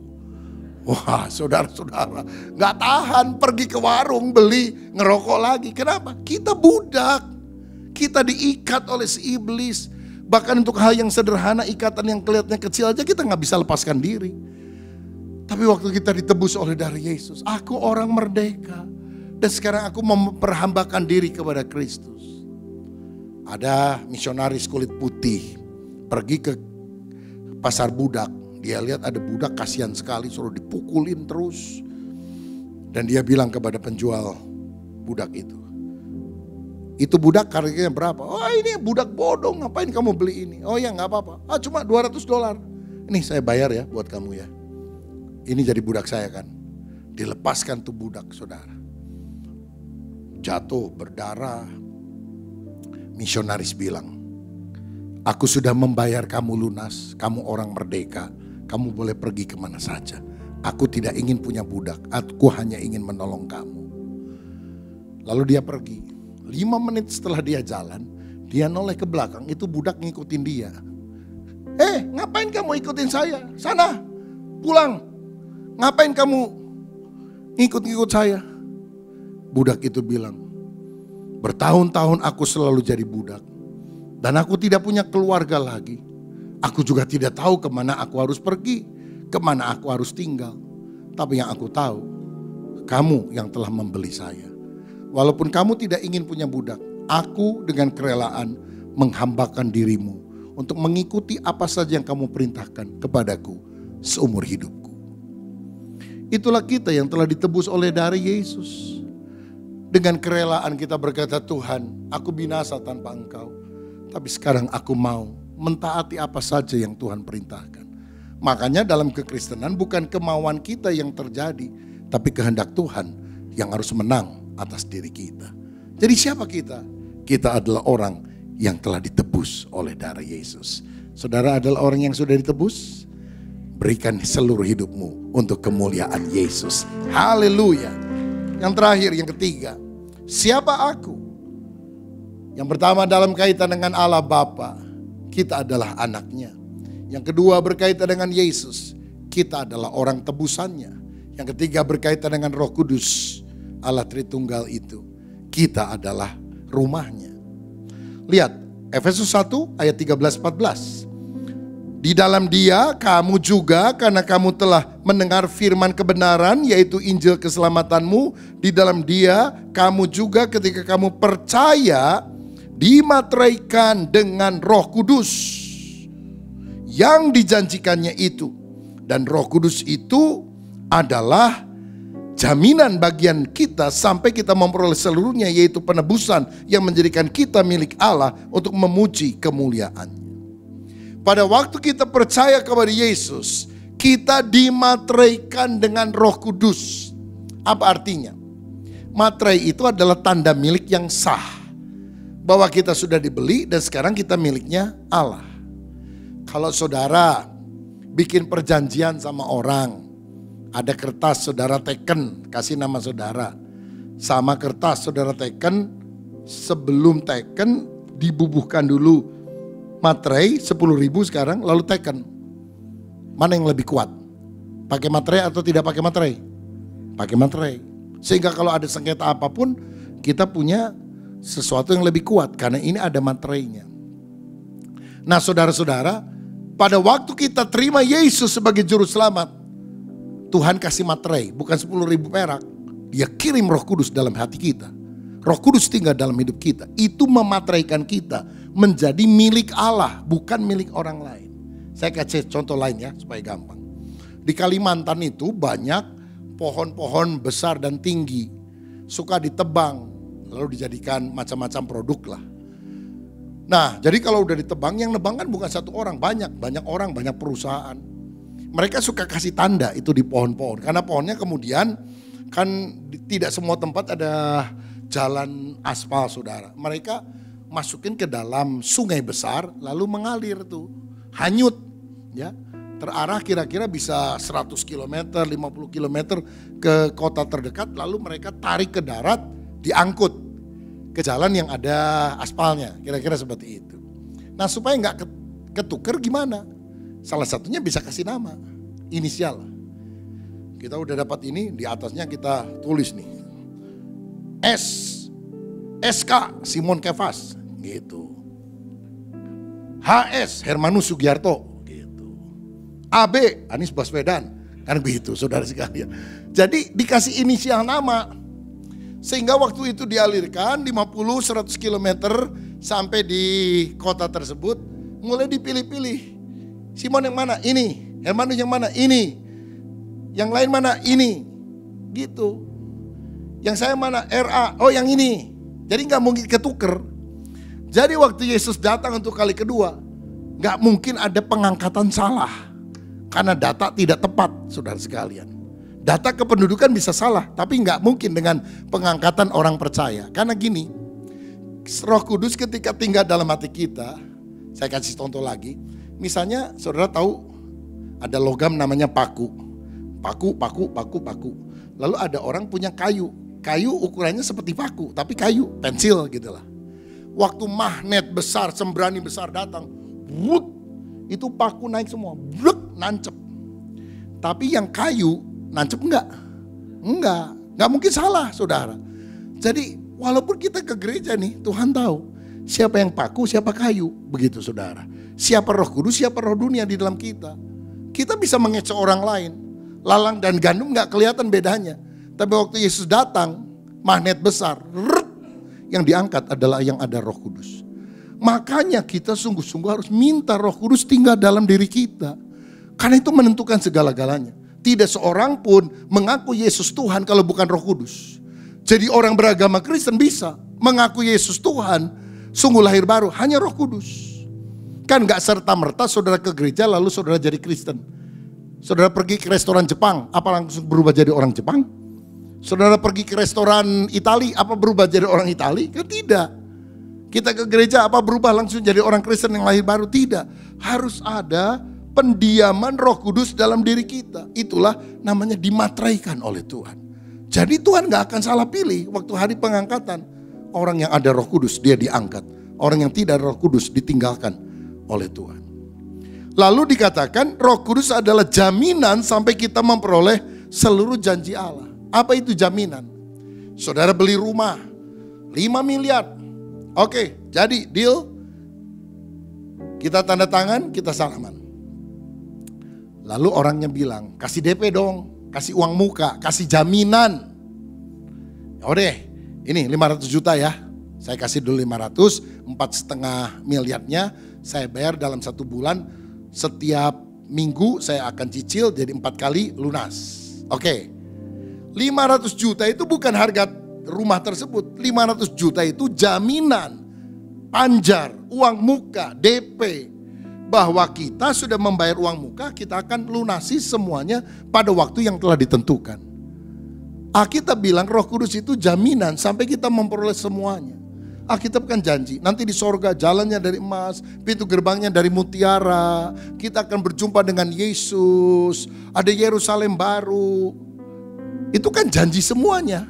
Wah, saudara-saudara, gak tahan pergi ke warung beli ngerokok lagi. Kenapa? Kita budak. Kita diikat oleh si iblis. Bahkan untuk hal yang sederhana, ikatan yang kelihatannya kecil aja kita gak bisa lepaskan diri. Tapi waktu kita ditebus oleh darah Yesus, aku orang merdeka. Dan sekarang aku memperhambakan diri kepada Kristus. Ada misionaris kulit putih pergi ke pasar budak. Dia lihat ada budak kasihan sekali, suruh dipukulin terus. Dan dia bilang kepada penjual budak itu budak harganya berapa? Oh ini budak bodoh, ngapain kamu beli ini? Oh ya nggak apa-apa, cuma $200. Ini saya bayar ya buat kamu ya. Ini jadi budak saya kan. Dilepaskan tuh budak, saudara. Jatuh, berdarah. Misionaris bilang, aku sudah membayar kamu lunas, kamu orang merdeka, kamu boleh pergi kemana saja. Aku tidak ingin punya budak, aku hanya ingin menolong kamu. Lalu dia pergi. 5 menit setelah dia jalan, dia noleh ke belakang, itu budak ngikutin dia. Ngapain kamu ikutin saya? Sana, pulang. Ngapain kamu ngikut-ngikut saya? Budak itu bilang, bertahun-tahun aku selalu jadi budak. Dan aku tidak punya keluarga lagi. Aku juga tidak tahu kemana aku harus pergi, kemana aku harus tinggal. Tapi yang aku tahu, kamu yang telah membeli saya. Walaupun kamu tidak ingin punya budak, aku dengan kerelaan menghambakan dirimu untuk mengikuti apa saja yang kamu perintahkan kepadaku seumur hidupku. Itulah kita yang telah ditebus oleh darah Yesus. Dengan kerelaan kita berkata, Tuhan, aku binasa tanpa Engkau. Tapi sekarang aku mau mentaati apa saja yang Tuhan perintahkan. Makanya dalam kekristenan bukan kemauan kita yang terjadi, tapi kehendak Tuhan yang harus menang atas diri kita. Jadi siapa kita? Kita adalah orang yang telah ditebus oleh darah Yesus. Saudara adalah orang yang sudah ditebus? Berikan seluruh hidupmu untuk kemuliaan Yesus. Haleluya. Yang terakhir, yang ketiga, siapa aku? Yang pertama dalam kaitan dengan Allah Bapa, kita adalah anaknya. Yang kedua berkaitan dengan Yesus, kita adalah orang tebusannya. Yang ketiga berkaitan dengan Roh Kudus, Allah Tritunggal itu, kita adalah rumahnya. Lihat Efesus 1 ayat 13-14. Di dalam Dia kamu juga, karena kamu telah mendengar firman kebenaran, yaitu Injil keselamatanmu. Di dalam Dia kamu juga ketika kamu percaya dimateraikan dengan Roh Kudus yang dijanjikannya itu. Dan Roh Kudus itu adalah jaminan bagian kita sampai kita memperoleh seluruhnya, yaitu penebusan yang menjadikan kita milik Allah untuk memuji kemuliaan-Nya. Pada waktu kita percaya kepada Yesus, kita dimateraikan dengan Roh Kudus. Apa artinya? Materai itu adalah tanda milik yang sah, bahwa kita sudah dibeli dan sekarang kita miliknya Allah. Kalau saudara bikin perjanjian sama orang, ada kertas saudara teken, kasih nama saudara. Sama kertas saudara teken, sebelum teken dibubuhkan dulu materai 10.000 sekarang, lalu teken. Mana yang lebih kuat? Pakai materai atau tidak pakai materai? Pakai materai. Sehingga kalau ada sengketa apapun, kita punya sesuatu yang lebih kuat karena ini ada materainya. Nah saudara-saudara, pada waktu kita terima Yesus sebagai juru selamat, Tuhan kasih materai, bukan 10.000 perak. Dia kirim Roh Kudus dalam hati kita. Roh Kudus tinggal dalam hidup kita. Itu memateraikan kita menjadi milik Allah, bukan milik orang lain. Saya kasih contoh lain ya, supaya gampang. Di Kalimantan itu banyak pohon-pohon besar dan tinggi. Suka ditebang, lalu dijadikan macam-macam produk lah. Nah, jadi kalau udah ditebang, yang nebang kan bukan satu orang, banyak orang, banyak perusahaan. Mereka suka kasih tanda itu di pohon-pohon. Karena pohonnya kemudian kan tidak semua tempat ada jalan aspal saudara. Mereka masukin ke dalam sungai besar lalu mengalir tuh. Hanyut ya. Terarah kira-kira bisa 100 km, 50 km ke kota terdekat. Lalu mereka tarik ke darat, diangkut ke jalan yang ada aspalnya. Kira-kira seperti itu. Nah supaya nggak ketuker gimana? Salah satunya bisa kasih nama, inisial. Kita udah dapat ini, di atasnya kita tulis nih. SK Simon Kefas, gitu. HS Hermanus Sugiarto, gitu. AB Anies Baswedan, kan begitu saudara sekalian. Jadi dikasih inisial nama. Sehingga waktu itu dialirkan 50-100 km sampai di kota tersebut, mulai dipilih-pilih. Simon yang mana? Ini. Hermanus yang mana? Ini. Yang lain mana? Ini. Gitu. Yang saya mana? RA. Oh yang ini. Jadi gak mungkin ketuker. Jadi waktu Yesus datang untuk kali kedua, gak mungkin ada pengangkatan salah. Karena data tidak tepat, saudara sekalian. Data kependudukan bisa salah, tapi gak mungkin dengan pengangkatan orang percaya. Karena gini, Roh Kudus ketika tinggal dalam hati kita, saya kasih contoh lagi. Misalnya saudara tahu ada logam namanya paku. Paku. Lalu ada orang punya kayu. Kayu ukurannya seperti paku, tapi kayu, pensil gitu lah. Waktu magnet besar, sembrani besar datang, wut, itu paku naik semua, bluk, nancep. Tapi yang kayu, nancep enggak? Enggak mungkin salah saudara. Jadi walaupun kita ke gereja nih, Tuhan tahu siapa yang paku, siapa kayu, begitu saudara. Siapa Roh Kudus, siapa roh dunia di dalam kita. Kita bisa mengecoh orang lain, lalang dan gandum enggak kelihatan bedanya. Tapi waktu Yesus datang, magnet besar, yang diangkat adalah yang ada Roh Kudus. Makanya kita sungguh-sungguh harus minta Roh Kudus tinggal dalam diri kita. Karena itu menentukan segala-galanya. Tidak seorang pun mengaku Yesus Tuhan kalau bukan Roh Kudus. Jadi orang beragama Kristen bisa mengaku Yesus Tuhan, sungguh lahir baru, hanya Roh Kudus. Kan gak serta-merta saudara ke gereja lalu saudara jadi Kristen. Saudara pergi ke restoran Jepang, apa langsung berubah jadi orang Jepang? Saudara pergi ke restoran Itali, apa berubah jadi orang Itali? Kan tidak. Kita ke gereja, apa berubah langsung jadi orang Kristen yang lahir baru? Tidak. Harus ada pendiaman Roh Kudus dalam diri kita. Itulah namanya dimateraikan oleh Tuhan. Jadi Tuhan gak akan salah pilih waktu hari pengangkatan. Orang yang ada Roh Kudus dia diangkat. Orang yang tidak ada Roh Kudus ditinggalkan oleh Tuhan. Lalu dikatakan Roh Kudus adalah jaminan sampai kita memperoleh seluruh janji Allah. Apa itu jaminan? Saudara beli rumah 5 miliar. Oke, jadi deal. Kita tanda tangan, kita salaman. Lalu orangnya bilang, kasih DP dong, kasih uang muka, kasih jaminan. Udah, ini 500 juta ya. Saya kasih dulu 500, 4,5 miliarnya saya bayar dalam 1 bulan. Setiap minggu saya akan cicil jadi 4 kali lunas. Oke, 500 juta itu bukan harga rumah tersebut. 500 juta itu jaminan, panjar, uang muka, DP. Bahwa kita sudah membayar uang muka, kita akan lunasi semuanya pada waktu yang telah ditentukan. Alkitab bilang Roh Kudus itu jaminan sampai kita memperoleh semuanya. Alkitab kan janji, nanti di sorga jalannya dari emas, pintu gerbangnya dari mutiara. Kita akan berjumpa dengan Yesus, ada Yerusalem baru. Itu kan janji semuanya.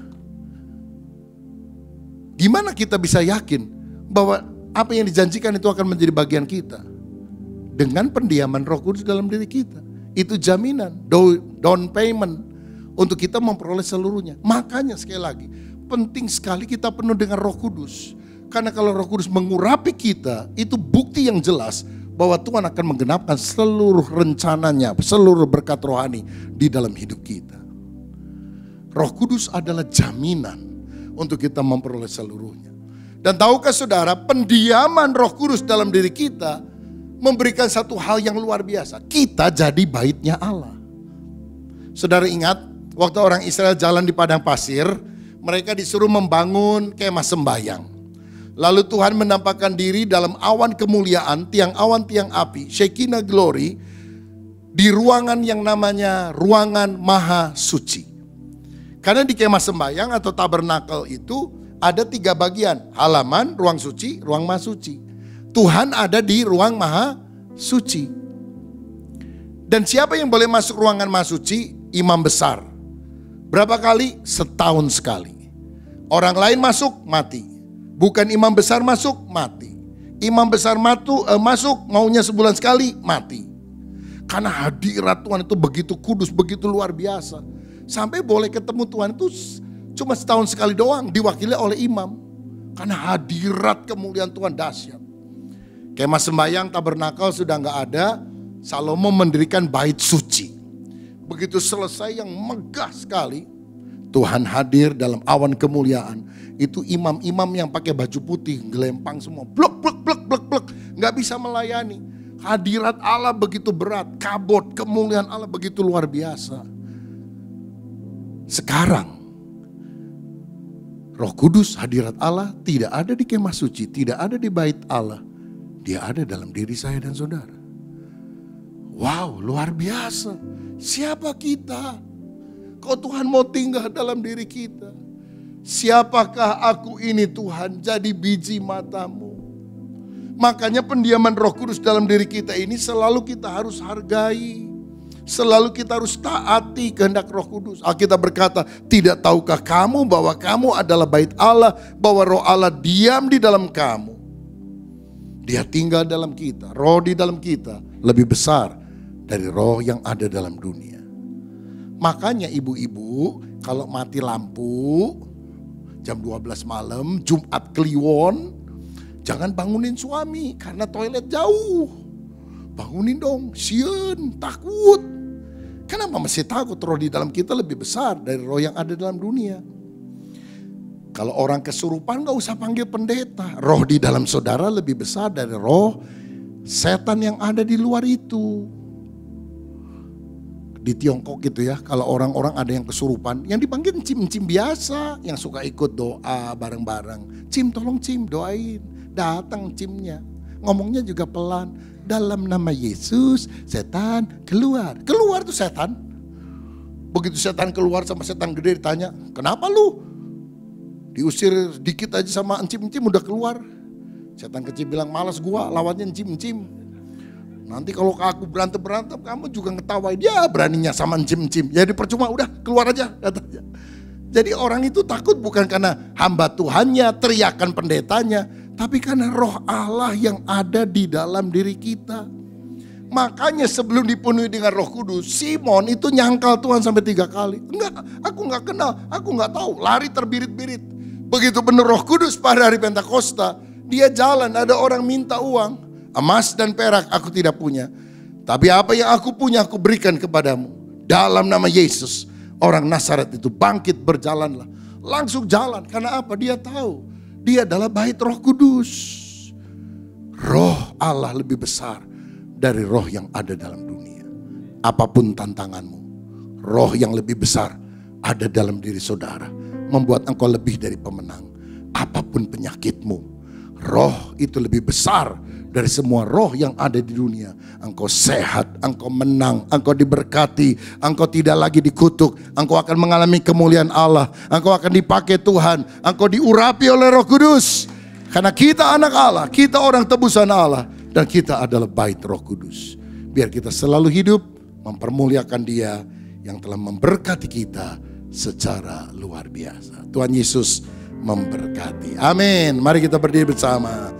Gimana kita bisa yakin bahwa apa yang dijanjikan itu akan menjadi bagian kita? Dengan pendiaman Roh Kudus dalam diri kita. Itu jaminan, down payment untuk kita memperoleh seluruhnya. Makanya sekali lagi, penting sekali kita penuh dengan Roh Kudus. Karena kalau Roh Kudus mengurapi kita, itu bukti yang jelas bahwa Tuhan akan menggenapkan seluruh rencananya, seluruh berkat rohani di dalam hidup kita. Roh Kudus adalah jaminan untuk kita memperoleh seluruhnya. Dan tahukah saudara, pendiaman Roh Kudus dalam diri kita memberikan satu hal yang luar biasa. Kita jadi baitnya Allah. Saudara ingat, waktu orang Israel jalan di padang pasir, mereka disuruh membangun kemah sembahyang. Lalu Tuhan menampakkan diri dalam awan kemuliaan, tiang awan, tiang api, Shekinah glory, di ruangan yang namanya ruangan maha suci. Karena di kemah sembahyang atau tabernakel itu ada 3 bagian. Halaman, ruang suci, ruang maha suci. Tuhan ada di ruang maha suci. Dan siapa yang boleh masuk ruangan maha suci? Imam besar. Berapa kali? Setahun sekali. Orang lain masuk, mati. Bukan imam besar masuk, mati. Imam besar masuk, maunya sebulan sekali, mati. Karena hadirat Tuhan itu begitu kudus, begitu luar biasa. Sampai boleh ketemu Tuhan itu cuma setahun sekali doang, diwakili oleh imam. Karena hadirat kemuliaan Tuhan dahsyat. Kemah sembahyang tabernakel sudah gak ada. Salomo mendirikan bait suci. Begitu selesai yang megah sekali, Tuhan hadir dalam awan kemuliaan. Itu imam-imam yang pakai baju putih, gelempang semua, blek, gak bisa melayani. Hadirat Allah begitu berat, kabut, kemuliaan Allah begitu luar biasa. Sekarang, Roh Kudus, hadirat Allah tidak ada di kemah suci, tidak ada di bait Allah. Dia ada dalam diri saya dan saudara. Wow, luar biasa. Siapa kita? Kau Tuhan mau tinggal dalam diri kita. Siapakah aku ini Tuhan, jadi biji matamu. Makanya pendiaman Roh Kudus dalam diri kita ini selalu kita harus hargai. Selalu kita harus taati kehendak Roh Kudus. Alkitab berkata, tidak tahukah kamu bahwa kamu adalah bait Allah, bahwa Roh Allah diam di dalam kamu. Dia tinggal dalam kita, roh di dalam kita lebih besar dari roh yang ada dalam dunia. Makanya ibu-ibu kalau mati lampu jam 12 malam, Jumat Kliwon, jangan bangunin suami karena toilet jauh. Bangunin dong, sieun, takut. Kenapa masih takut? Roh di dalam kita lebih besar dari roh yang ada dalam dunia. Kalau orang kesurupan gak usah panggil pendeta. Roh di dalam saudara lebih besar dari roh setan yang ada di luar itu. Di Tiongkok gitu ya, kalau orang-orang ada yang kesurupan, yang dipanggil encim-encim biasa, yang suka ikut doa bareng-bareng. Cim, tolong Cim, doain. Datang Cimnya, ngomongnya juga pelan. Dalam nama Yesus, setan keluar. Keluar tuh setan. Begitu setan keluar sama setan gede ditanya, kenapa lu? Diusir dikit aja sama encim-encim udah keluar. Setan kecil bilang, malas gua lawannya encim-encim. Nanti kalau aku berantem-berantem kamu juga ngetawain. Dia beraninya sama encim-encim. Jadi percuma, udah keluar aja katanya. Jadi orang itu takut bukan karena hamba Tuhannya, teriakan pendetanya. Tapi karena roh Allah yang ada di dalam diri kita. Makanya sebelum dipenuhi dengan Roh Kudus, Simon itu nyangkal Tuhan sampai 3 kali. Enggak, aku enggak kenal, aku enggak tahu. Lari terbirit-birit. Begitu benar Roh Kudus pada hari Pentakosta, dia jalan, ada orang minta uang. Emas dan perak aku tidak punya. Tapi apa yang aku punya aku berikan kepadamu. Dalam nama Yesus, orang Nazaret itu bangkit, berjalanlah. Langsung jalan, karena apa? Dia tahu, dia adalah bait Roh Kudus. Roh Allah lebih besar dari roh yang ada dalam dunia. Apapun tantanganmu, roh yang lebih besar ada dalam diri saudara, membuat engkau lebih dari pemenang. Apapun penyakitmu, roh itu lebih besar dari semua roh yang ada di dunia. Engkau sehat, engkau menang, engkau diberkati, engkau tidak lagi dikutuk, engkau akan mengalami kemuliaan Allah, engkau akan dipakai Tuhan, engkau diurapi oleh Roh Kudus. Karena kita anak Allah, kita orang tebusan Allah, dan kita adalah bait Roh Kudus. Biar kita selalu hidup mempermuliakan Dia yang telah memberkati kita secara luar biasa. Tuhan Yesus memberkati. Amin. Mari kita berdiri bersama.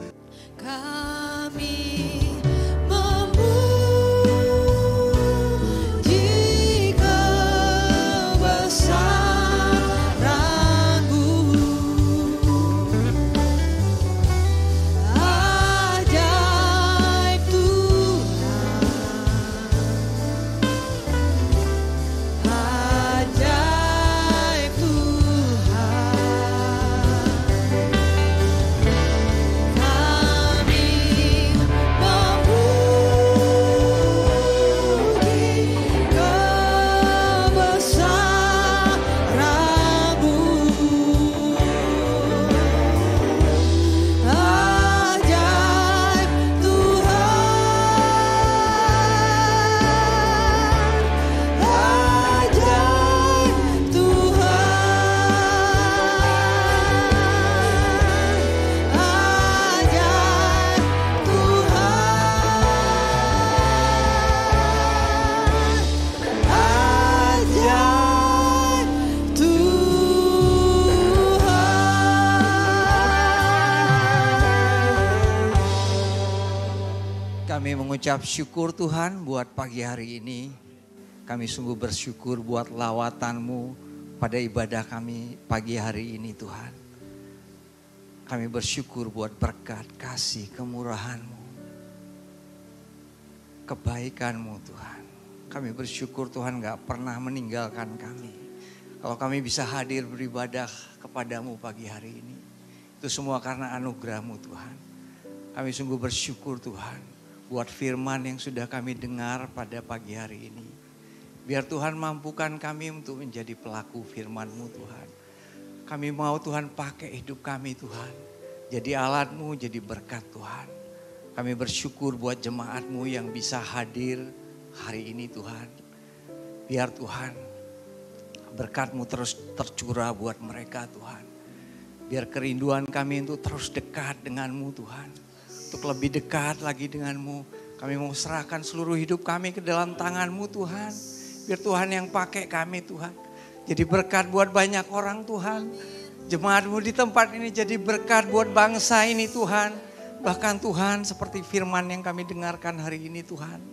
Kami mengucap syukur Tuhan buat pagi hari ini. Kami sungguh bersyukur buat lawatan-Mu pada ibadah kami pagi hari ini Tuhan. Kami bersyukur buat berkat, kasih, kemurahan-Mu, kebaikan-Mu Tuhan. Kami bersyukur Tuhan gak pernah meninggalkan kami. Kalau kami bisa hadir beribadah kepadamu pagi hari ini, itu semua karena anugerah-Mu Tuhan. Kami sungguh bersyukur Tuhan. buat firman yang sudah kami dengar pada pagi hari ini. Biar Tuhan mampukan kami untuk menjadi pelaku firman-Mu Tuhan. Kami mau Tuhan pakai hidup kami Tuhan. Jadi alat-Mu, jadi berkat Tuhan. Kami bersyukur buat jemaat-Mu yang bisa hadir hari ini Tuhan. Biar Tuhan berkat-Mu terus tercurah buat mereka Tuhan. Biar kerinduan kami untuk terus dekat dengan-Mu Tuhan. Untuk lebih dekat lagi dengan-Mu. Kami mau serahkan seluruh hidup kami ke dalam tangan-Mu Tuhan. Biar Tuhan yang pakai kami Tuhan. Jadi berkat buat banyak orang Tuhan. Jemaat-Mu di tempat ini jadi berkat buat bangsa ini Tuhan. Bahkan Tuhan seperti firman yang kami dengarkan hari ini Tuhan.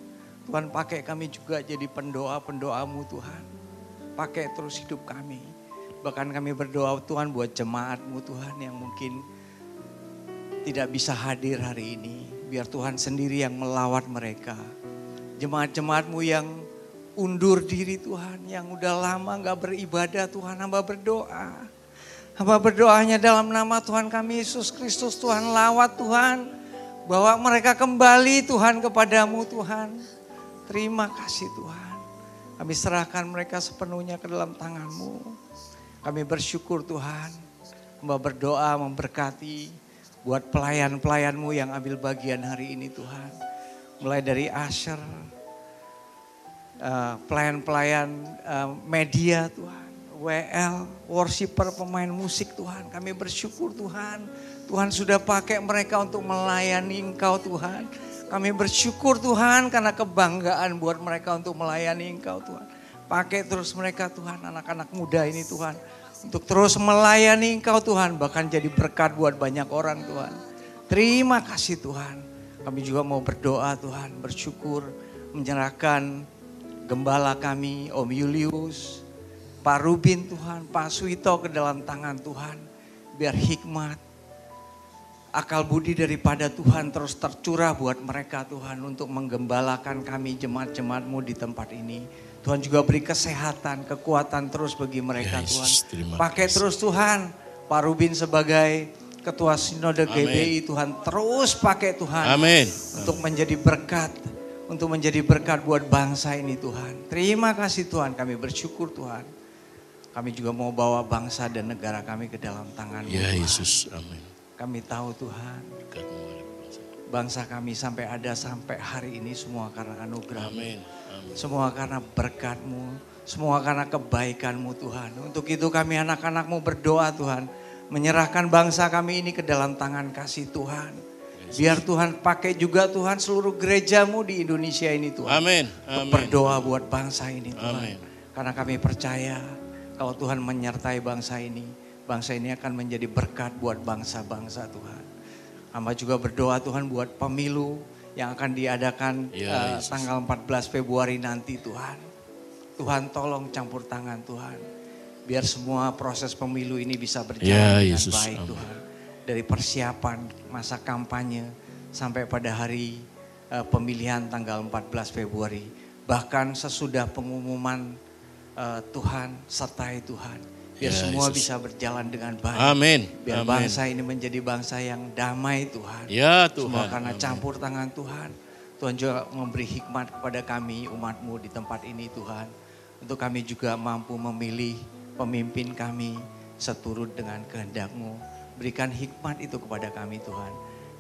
Tuhan pakai kami juga jadi pendoa-pendoa-Mu Tuhan. Pakai terus hidup kami. Bahkan kami berdoa Tuhan buat jemaat-Mu Tuhan yang mungkin tidak bisa hadir hari ini. Biar Tuhan sendiri yang melawat mereka. Jemaat-jemaat-Mu yang undur diri Tuhan, yang udah lama gak beribadah Tuhan, hamba berdoa. Hamba berdoanya dalam nama Tuhan kami Yesus Kristus Tuhan, lawat Tuhan. Bawa mereka kembali Tuhan kepadamu Tuhan. Terima kasih Tuhan. Kami serahkan mereka sepenuhnya ke dalam tangan-Mu. Kami bersyukur Tuhan. Hamba berdoa memberkati buat pelayan-pelayan-Mu yang ambil bagian hari ini Tuhan. Mulai dari Asher, pelayan-pelayan media Tuhan, WL, worshiper, pemain musik Tuhan. Kami bersyukur Tuhan, Tuhan sudah pakai mereka untuk melayani Engkau Tuhan. Kami bersyukur Tuhan karena kebanggaan buat mereka untuk melayani Engkau Tuhan. Pakai terus mereka Tuhan, anak-anak muda ini Tuhan. Untuk terus melayani Engkau Tuhan, bahkan jadi berkat buat banyak orang Tuhan. Terima kasih Tuhan. Kami juga mau berdoa Tuhan, bersyukur, menyerahkan Gembala kami, Om Julius, Pak Rubin Tuhan, Pak Suito ke dalam tangan Tuhan. Biar hikmat, akal budi daripada Tuhan terus tercurah buat mereka Tuhan. Untuk menggembalakan kami jemaat-jemaat-Mu di tempat ini. Tuhan juga beri kesehatan, kekuatan terus bagi mereka Tuhan. Pakai terus Tuhan, Pak Rubin sebagai Ketua Sinode GBI Tuhan. Terus pakai Tuhan. Amin. Untuk menjadi berkat. Untuk menjadi berkat buat bangsa ini Tuhan. Terima kasih Tuhan, kami bersyukur Tuhan. Kami juga mau bawa bangsa dan negara kami ke dalam tangan-Mu Ya Tuhan. Yesus, amin. Kami tahu Tuhan, bangsa kami sampai ada sampai hari ini semua karena anugerah-Mu. Amin. Amin. Semua karena berkat-Mu, semua karena kebaikan-Mu Tuhan. Untuk itu kami anak-anak-Mu berdoa Tuhan. Menyerahkan bangsa kami ini ke dalam tangan kasih Tuhan. Biar Tuhan pakai juga Tuhan seluruh gereja-Mu di Indonesia ini Tuhan. Amin. Untuk berdoa buat bangsa ini Tuhan. Amin. Karena kami percaya kalau Tuhan menyertai bangsa ini akan menjadi berkat buat bangsa-bangsa Tuhan. Hamba juga berdoa Tuhan buat pemilu yang akan diadakan tanggal 14 Februari nanti Tuhan. Tuhan tolong campur tangan Tuhan. Biar semua proses pemilu ini bisa berjalan dengan baik Amin. Tuhan. Dari persiapan masa kampanye sampai pada hari pemilihan tanggal 14 Februari. Bahkan sesudah pengumuman Tuhan, sertai Tuhan. Biar semua bisa berjalan dengan baik. Amin. Biar bangsa ini menjadi bangsa yang damai Tuhan. Ya Tuhan. Semua karena campur tangan Tuhan. Tuhan juga memberi hikmat kepada kami umat-Mu di tempat ini Tuhan. Untuk kami juga mampu memilih pemimpin kami seturut dengan kehendak-Mu. Berikan hikmat itu kepada kami Tuhan.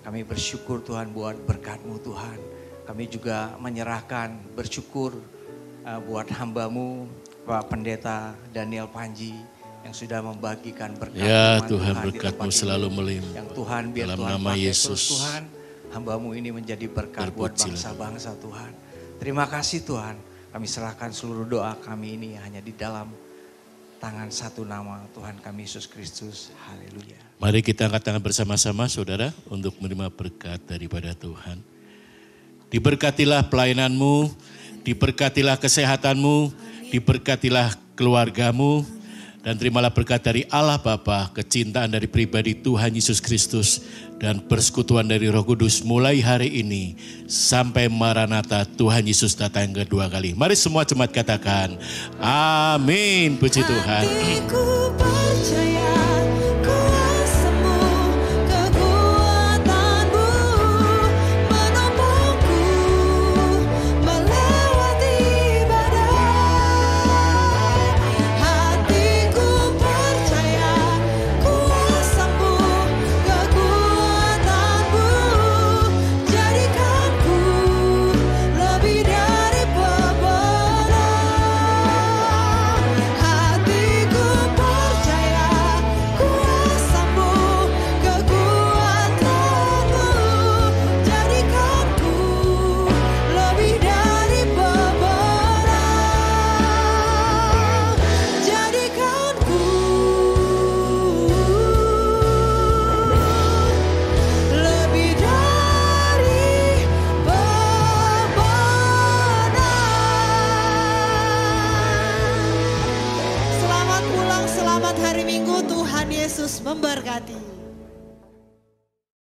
Kami bersyukur Tuhan buat berkat-Mu Tuhan. Kami juga menyerahkan bersyukur buat hamba-Mu Pak Pendeta Daniel Panji yang sudah membagikan berkat ya Tuhan berkat-Mu selalu melimpah. Yang Tuhan biar dalam Tuhan nama pakai Yesus. terus Tuhan. Hamba-Mu ini menjadi berkat buat bangsa-bangsa Tuhan. Terima kasih Tuhan. Kami serahkan seluruh doa kami ini hanya di dalam tangan satu nama Tuhan kami Yesus Kristus. Haleluya. Mari kita angkat tangan bersama-sama saudara untuk menerima berkat daripada Tuhan. Diberkatilah pelayanan-Mu, diberkatilah kesehatan-Mu, diberkatilah keluarga-Mu, dan terimalah berkat dari Allah Bapa, kecintaan dari pribadi Tuhan Yesus Kristus, dan persekutuan dari Roh Kudus mulai hari ini sampai Maranatha Tuhan Yesus datang yang kedua kali. Mari semua jemaat katakan, amin, puji Tuhan. Hatiku percaya kuasa-Mu, kekuatan-Mu menopangku Yesus memberkati.